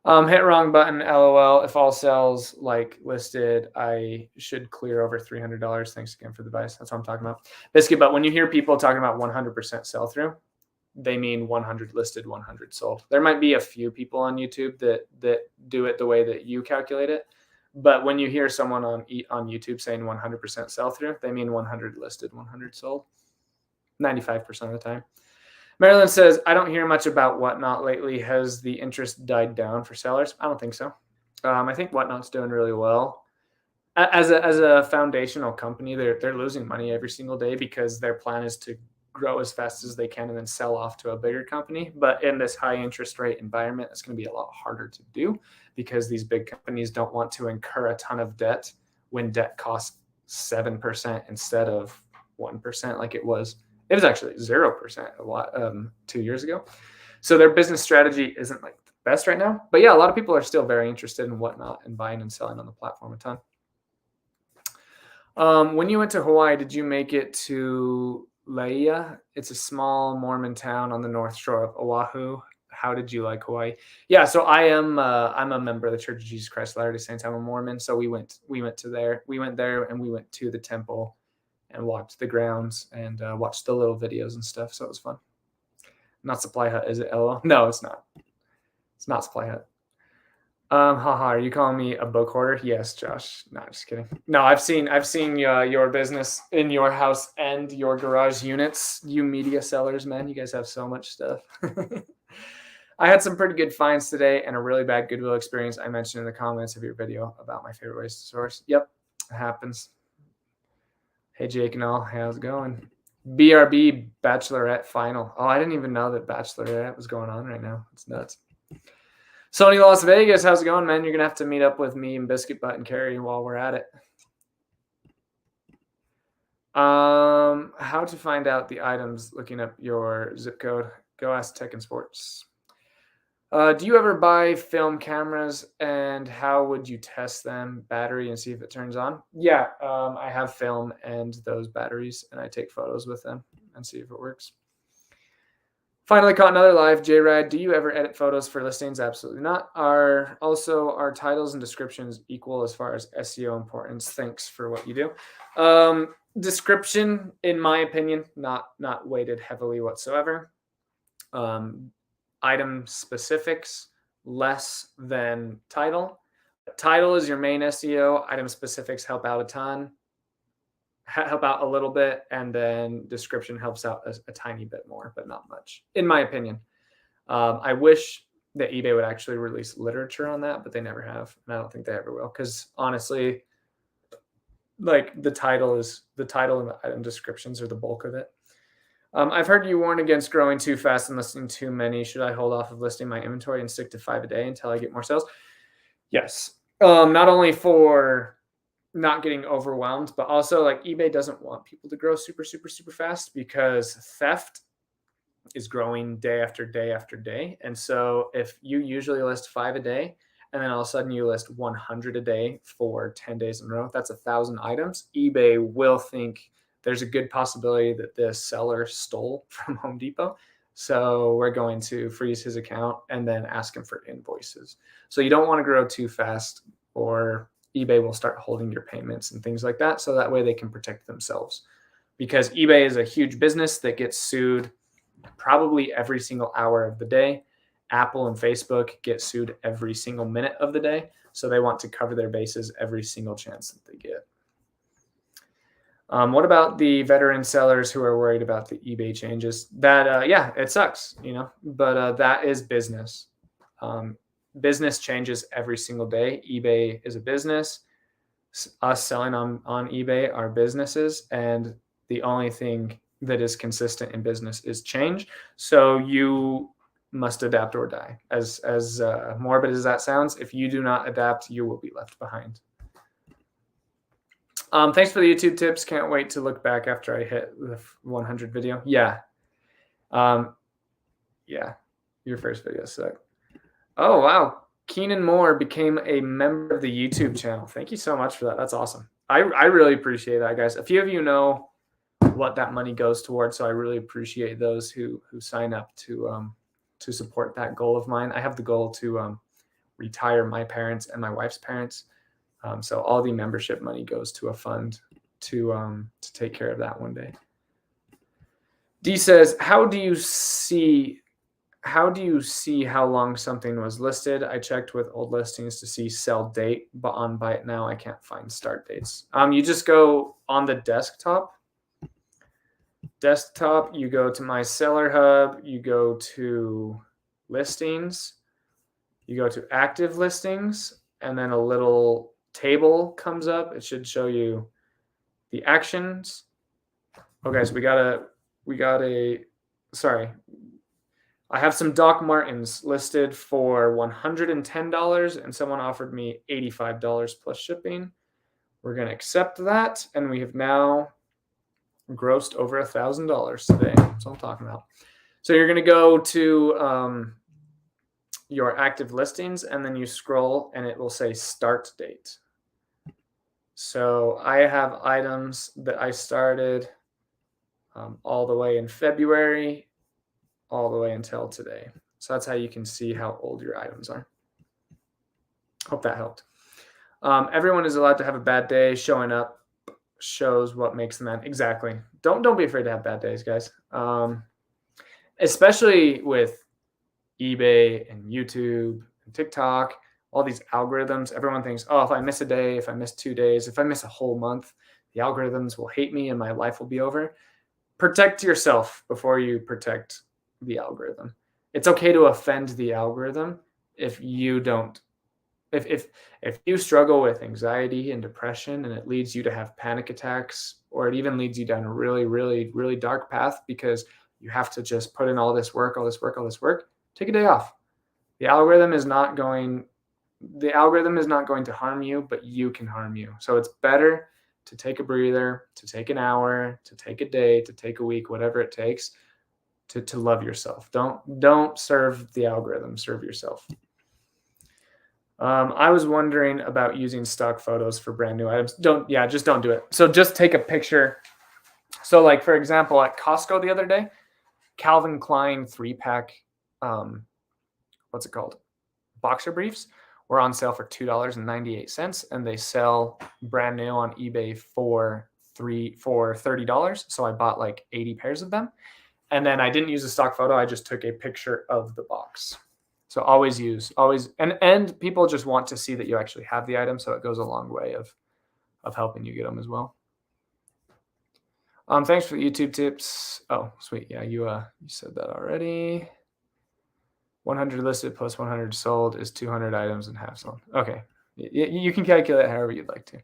Hit wrong button, LOL. If all sales like listed, I should clear over $300. Thanks again for the advice. That's what I'm talking about. Biscuit, but when you hear people talking about 100% sell-through, they mean 100 listed, 100 sold. There might be a few people on YouTube that do it the way that you calculate it. But when you hear someone on YouTube saying 100% sell-through, they mean 100 listed, 100 sold, 95% of the time. Marilyn says, I don't hear much about Whatnot lately. Has the interest died down for sellers? I don't think so. I think Whatnot's doing really well. As a foundational company, they're losing money every single day because their plan is to grow as fast as they can and then sell off to a bigger company. But in this high interest rate environment, it's going to be a lot harder to do because these big companies don't want to incur a ton of debt when debt costs 7% instead of 1% like it was. It was actually 0% 2 years ago. So their business strategy isn't like the best right now. But yeah, a lot of people are still very interested in Whatnot and buying and selling on the platform a ton. When you went to Hawaii, did you make it to Laia? It's a small Mormon town on the north shore of Oahu. How did you like Hawaii? Yeah, so I'm a member of the Church of Jesus Christ of Latter-day Saints. I'm a Mormon, so we went there and we went to the temple and walked the grounds and watched the little videos and stuff. So it was fun. Not Supply Hut, is it? LO? No, it's not. It's not Supply Hut. Haha, are you calling me a book hoarder? Yes, Josh. No, just kidding. No, I've seen your business in your house and your garage units. You media sellers, man, you guys have so much stuff. I had some pretty good finds today and a really bad Goodwill experience. I mentioned in the comments of your video about my favorite ways to source. Yep, it happens. Hey, Jake and all, how's it going? BRB Bachelorette final. Oh, I didn't even know that Bachelorette was going on right now. It's nuts. Sony Las Vegas, how's it going, man? You're going to have to meet up with me and Biscuit Butt and Carrie while we're at it. How to find out the items, looking up your zip code. Go ask Tech and Sports. Do you ever buy film cameras, and how would you test them, battery, and see if it turns on? Yeah, I have film and those batteries, and I take photos with them and see if it works. Finally caught another live. JRAD, do you ever edit photos for listings? Absolutely not. Are titles and descriptions equal as far as SEO importance? Thanks for what you do. Description, in my opinion, not weighted heavily whatsoever. Item specifics, less than title. Title is your main SEO. Item specifics help out a ton, help out a little bit, and then description helps out a tiny bit more, but not much, in my opinion. I wish that eBay would actually release literature on that, but they never have, and I don't think they ever will, because honestly, like the title and the item descriptions are the bulk of it. I've heard you warn against growing too fast and listing too many. Should I hold off of listing my inventory and stick to 5 a day until I get more sales? Yes. Not only for not getting overwhelmed, but also like eBay doesn't want people to grow super, super, super fast, because theft is growing day after day after day. And so if you usually list 5 a day, and then all of a sudden you list 100 a day for 10 days in a row, that's 1,000 items. eBay will think there's a good possibility that this seller stole from Home Depot. So we're going to freeze his account and then ask him for invoices. So you don't want to grow too fast, or eBay will start holding your payments and things like that. So that way they can protect themselves, because eBay is a huge business that gets sued probably every single hour of the day. Apple and Facebook get sued every single minute of the day. So they want to cover their bases every single chance that they get. What about the veteran sellers who are worried about the eBay changes? That, yeah, it sucks, but that is business. Business changes every single day. eBay is a business. Us selling on eBay are businesses, and the only thing that is consistent in business is change. So you must adapt or die. As morbid as that sounds, if you do not adapt, you will be left behind. Thanks for the YouTube tips. Can't wait to look back after I hit the 100 video. Yeah. Yeah. Your first video sucked. Oh, wow. Keenan Moore became a member of the YouTube channel. Thank you so much for that. That's awesome. I really appreciate that, guys. A few of you know what that money goes towards, so I really appreciate those who sign up to support that goal of mine. I have the goal to retire my parents and my wife's parents. So all the membership money goes to a fund to take care of that one day. D says, how do you see how long something was listed? I checked with old listings to see sell date, but on Byte now I can't find start dates. You just go on the desktop, you go to my seller hub, you go to listings, you go to active listings, and then a little table comes up. It should show you the actions. Okay, so sorry. I have some Doc Martens listed for $110, and someone offered me $85 plus shipping. We're going to accept that, and we have now grossed over $1,000 today. That's what I'm talking about. So you're going to go to your active listings, and then you scroll, and it will say start date. So I have items that I started all the way in February, all the way until today. So that's how you can see how old your items are. Hope that helped. Everyone is allowed to have a bad day. Showing up shows what makes the man. Exactly. Don't be afraid to have bad days, guys. Especially with eBay and YouTube and TikTok, all these algorithms. Everyone thinks, oh, if I miss a day, if I miss 2 days, if I miss a whole month, the algorithms will hate me and my life will be over. Protect yourself before you protect the algorithm. It's okay to offend the algorithm if you don't. If you struggle with anxiety and depression, and it leads you to have panic attacks, or it even leads you down a really, really, really dark path because you have to just put in all this work, take a day off. The algorithm is not going to harm you, but you can harm you. So it's better to take a breather, to take an hour, to take a day, to take a week, whatever it takes to love yourself. Don't serve the algorithm, serve yourself. I was wondering about using stock photos for brand new items. Just don't do it. So just take a picture. So like, for example, at Costco the other day, Calvin Klein 3-pack, what's it called? Boxer briefs were on sale for $2.98, and they sell brand new on eBay for $30. So I bought like 80 pairs of them. And then I didn't use a stock photo. I just took a picture of the box. So always, and people just want to see that you actually have the item. So it goes a long way of helping you get them as well. Thanks for the YouTube tips. Oh, sweet. Yeah, you said that already. 100 listed plus 100 sold is 200 items and half sold. Okay. You can calculate however you'd like to.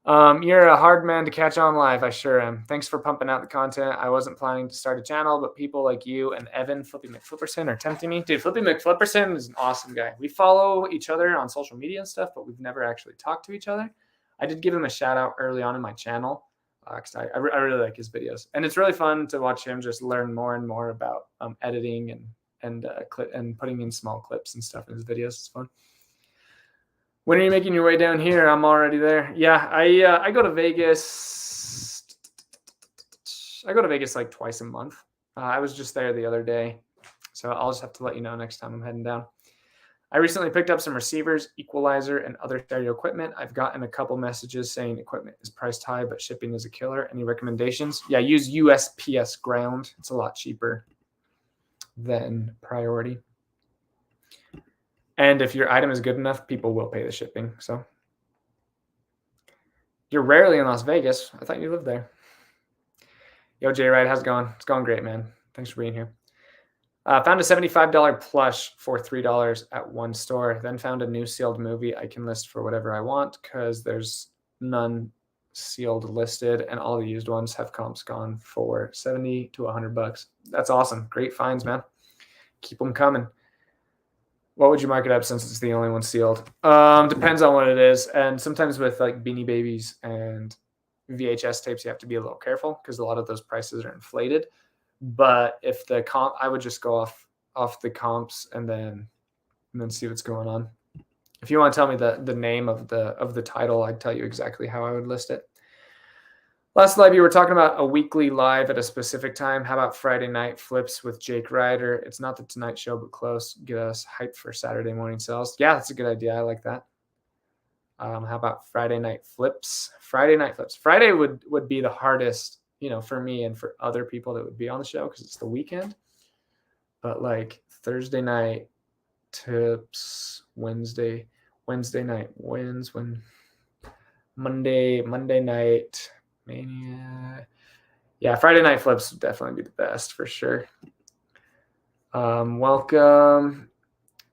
You're a hard man to catch on live. I sure am. Thanks for pumping out the content. I wasn't planning to start a channel, but people like you and Evan, Flippy McFlipperson, are tempting me. Dude, Flippy McFlipperson is an awesome guy. We follow each other on social media and stuff, but we've never actually talked to each other. I did give him a shout out early on in my channel because I really like his videos. And it's really fun to watch him just learn more and more about editing and putting in small clips and stuff in his videos. It's fun. When are you making your way down here? I'm already there. Yeah, I go to Vegas. I go to Vegas like twice a month. I was just there the other day, so I'll just have to let you know next time I'm heading down. I recently picked up some receivers, equalizer, and other stereo equipment. I've gotten a couple messages saying equipment is priced high, but shipping is a killer. Any recommendations? Yeah, use USPS Ground. It's a lot cheaper than Priority. And if your item is good enough, people will pay the shipping. So you're rarely in Las Vegas. I thought you lived there. Yo, J-Ride, how's it going? It's going great, man. Thanks for being here. Found a $75 plush for $3 at one store. Then found a new sealed movie I can list for whatever I want because there's none sealed listed, and all the used ones have comps gone for $70 to $100. That's awesome. Great finds, man. Keep them coming. What would you mark it up since it's the only one sealed? Depends on what it is. And sometimes with like Beanie Babies and VHS tapes, you have to be a little careful because a lot of those prices are inflated. But if the comp, I would just go off the comps and then see what's going on. If you want to tell me the name of the title, I'd tell you exactly how I would list it. Last live, you were talking about a weekly live at a specific time. How about Friday night flips with Jake Ryder? It's not the Tonight Show, but close. Get us hyped for Saturday morning sales. Yeah, that's a good idea. I like that. How about Friday night flips? Friday night flips. Friday would be the hardest, for me and for other people that would be on the show because it's the weekend. But like Thursday night tips, Wednesday night wins, Monday night. Mania. Yeah, Friday night flips would definitely be the best for sure. Welcome.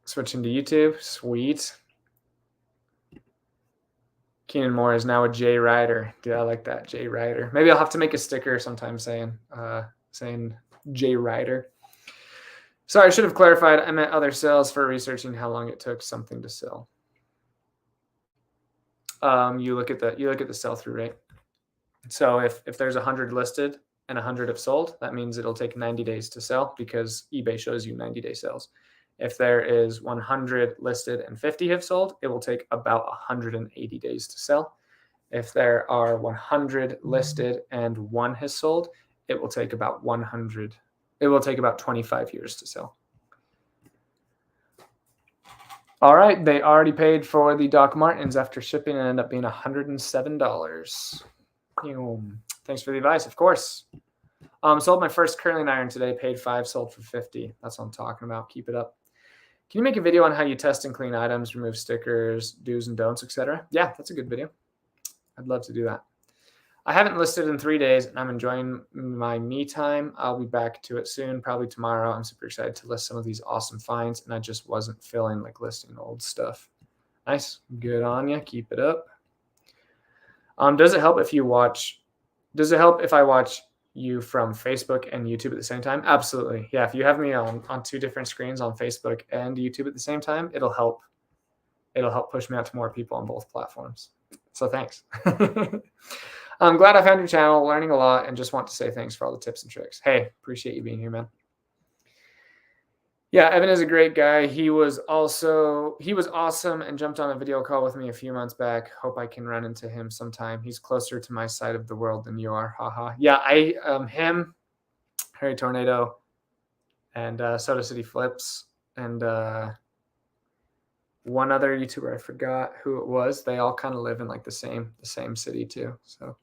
Switching to YouTube. Sweet. Keenan Moore is now a J Ryder. Dude, I like that. J Ryder. Maybe I'll have to make a sticker sometime saying J Ryder. Sorry, I should have clarified. I meant other sales for researching how long it took something to sell. You look at the sell-through rate. So if there's 100 listed and 100 have sold, that means it'll take 90 days to sell because eBay shows you 90-day sales. If there is 100 listed and 50 have sold, it will take about 180 days to sell. If there are 100 listed and 1 has sold, it will take about 100. It will take about 25 years to sell. All right, they already paid for the Doc Martens after shipping and ended up being $107. Thanks for the advice, of course. Sold my first curling iron today, paid $5, sold for $50. That's what I'm talking about. Keep it up. Can you make a video on how you test and clean items, remove stickers, do's and don'ts, etc.? Yeah, that's a good video. I'd love to do that. I haven't listed in 3 days, and I'm enjoying my me time. I'll be back to it soon, probably tomorrow. I'm super excited to list some of these awesome finds, and I just wasn't feeling like listing old stuff. Nice. Good on you. Keep it up. Does it help if I watch you from Facebook and YouTube at the same time? Absolutely. Yeah, if you have me on 2 different screens on Facebook and YouTube at the same time, it'll help push me out to more people on both platforms. So thanks. I'm glad I found your channel, learning a lot, and just want to say thanks for all the tips and tricks. Hey, appreciate you being here, man. Yeah, Evan is a great guy. He was awesome and jumped on a video call with me a few months back. Hope I can run into him sometime. He's closer to my side of the world than you are. Haha. Yeah, him, Harry Tornado, and Soda City Flips, and one other YouTuber, I forgot who it was. They all kind of live in like the same city too. So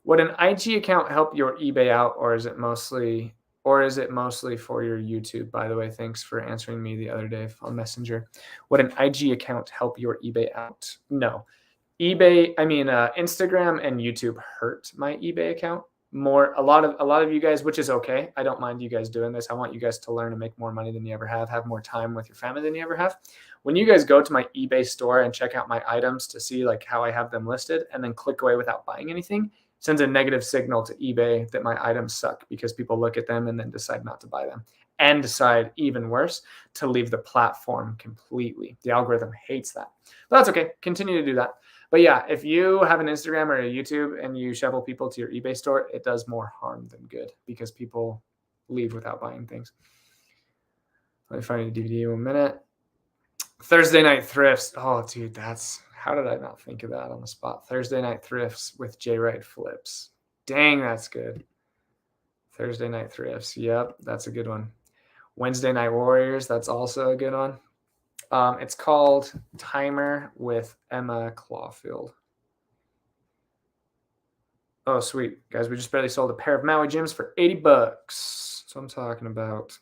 would an IG account help your eBay out, or is it mostly for your YouTube? By the way, thanks for answering me the other day on Messenger. Would an IG account help your eBay out? No. Instagram and YouTube hurt my eBay account more. A lot of you guys, which is okay. I don't mind you guys doing this. I want you guys to learn and make more money than you ever have more time with your family than you ever have. When you guys go to my eBay store and check out my items to see like how I have them listed and then click away without buying anything, sends a negative signal to eBay that my items suck, because people look at them and then decide not to buy them, and decide, even worse, to leave the platform completely. The algorithm hates that. But that's okay. Continue to do that. But yeah, if you have an Instagram or a YouTube and you shovel people to your eBay store, it does more harm than good, because people leave without buying things. Let me find the DVD in a minute. Thursday night thrifts. Oh, dude, how did I not think of that on the spot? Thursday night thrifts with J-Ride Flips. Dang, that's good. Thursday night thrifts. Yep, that's a good one. Wednesday night warriors. That's also a good one. It's called Timer with Emma Clawfield. Oh, sweet. Guys, we just barely sold a pair of Maui gyms for $80. So I'm talking about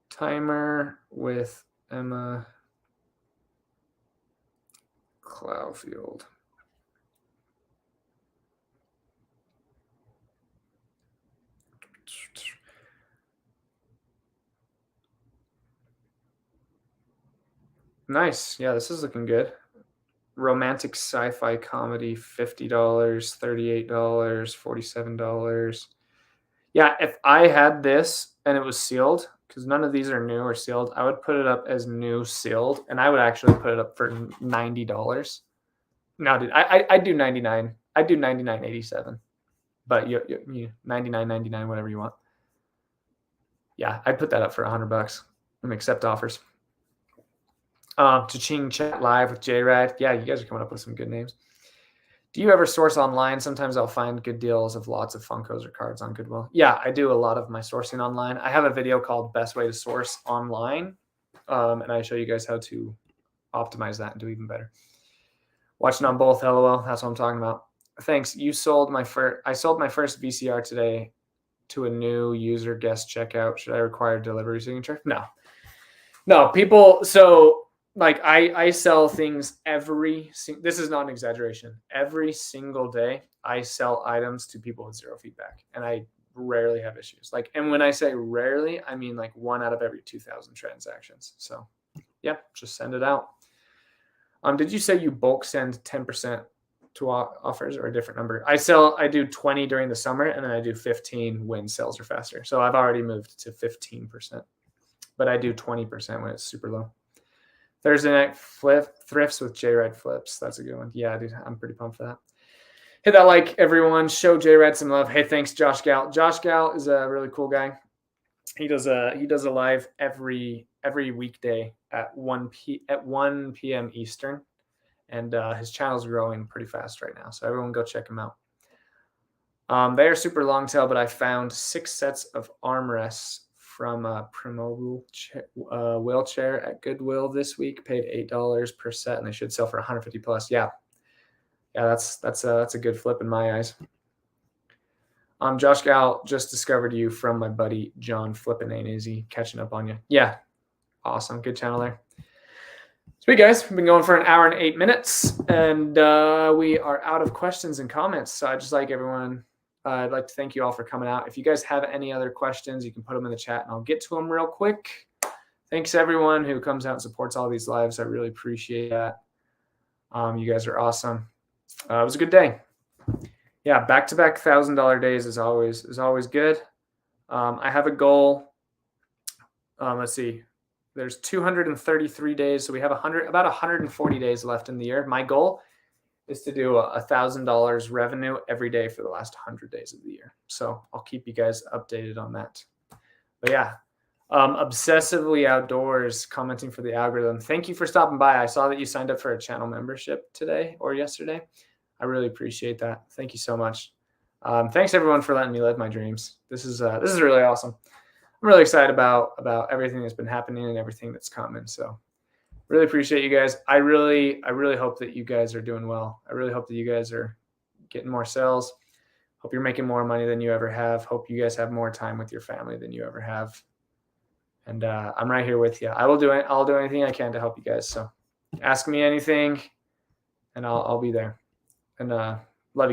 Timer with Emma Clawfield. Nice. Yeah, this is looking good. Romantic sci-fi comedy, $50, $38, $47. Yeah, if I had this and it was sealed, because none of these are new or sealed, I would put it up as new sealed, and I would actually put it up for $90. No, dude, I do 99. I do 99.87. But you 99.99, whatever you want. Yeah, I'd put that up for $100 and accept offers. Cha-ching chat live with J-Rad. Yeah, you guys are coming up with some good names. Do you ever source online? Sometimes I'll find good deals of lots of Funkos or cards on Goodwill. Yeah, I do a lot of my sourcing online. I have a video called Best Way to Source Online, and I show you guys how to optimize that and do even better. Watching on both, LOL. That's what I'm talking about. Thanks. I sold my first VCR today to a new user guest checkout. Should I require delivery signature? No, people. So like I sell things this is not an exaggeration. Every single day I sell items to people with zero feedback, and I rarely have issues. Like, and when I say rarely, I mean like 1 out of every 2,000 transactions. So yeah, just send it out. Did you say you bulk send 10% to offers, or a different number? I do 20 during the summer, and then I do 15 when sales are faster. So I've already moved to 15%, but I do 20% when it's super low. Thursday night thrifts with J-Rad Flips. That's a good one. Yeah, dude, I'm pretty pumped for that. Hit that like, everyone. Show J-Rad some love. Hey, thanks, Josh Gal. Josh Gal is a really cool guy. He does a live every weekday at 1 p.m. Eastern, and his channel's growing pretty fast right now. So everyone go check him out. They are super long tail, but I found 6 sets of armrests from a Promobile wheelchair at Goodwill this week. Paid $8 per set, and they should sell for 150 plus. Yeah, that's a good flip in my eyes. Josh Gal, just discovered you from my buddy John. Flipping ain't easy. Catching up on you. Yeah, awesome. Good channel there. Sweet, guys. We've been going for 1 hour and 8 minutes, and we are out of questions and comments. So I'd like to thank you all for coming out. If you guys have any other questions, you can put them in the chat, and I'll get to them real quick. Thanks, everyone who comes out and supports all these lives. I really appreciate that. You guys are awesome. It was a good day. Yeah, back-to-back $1,000 days is always good. I have a goal. Let's see. There's 233 days, so we have about 140 days left in the year. My goal is to do $1,000 revenue every day for the last 100 days of the year. So I'll keep you guys updated on that. But yeah, Obsessively Outdoors commenting for the algorithm. Thank you for stopping by. I saw that you signed up for a channel membership today or yesterday. I really appreciate that. Thank you so much. Thanks everyone for letting me live my dreams. This is really awesome. I'm really excited about everything that's been happening and everything that's coming. So really appreciate you guys. I really hope that you guys are doing well. I really hope that you guys are getting more sales. Hope you're making more money than you ever have. Hope you guys have more time with your family than you ever have. And I'm right here with you. I'll do anything I can to help you guys. So ask me anything and I'll be there. And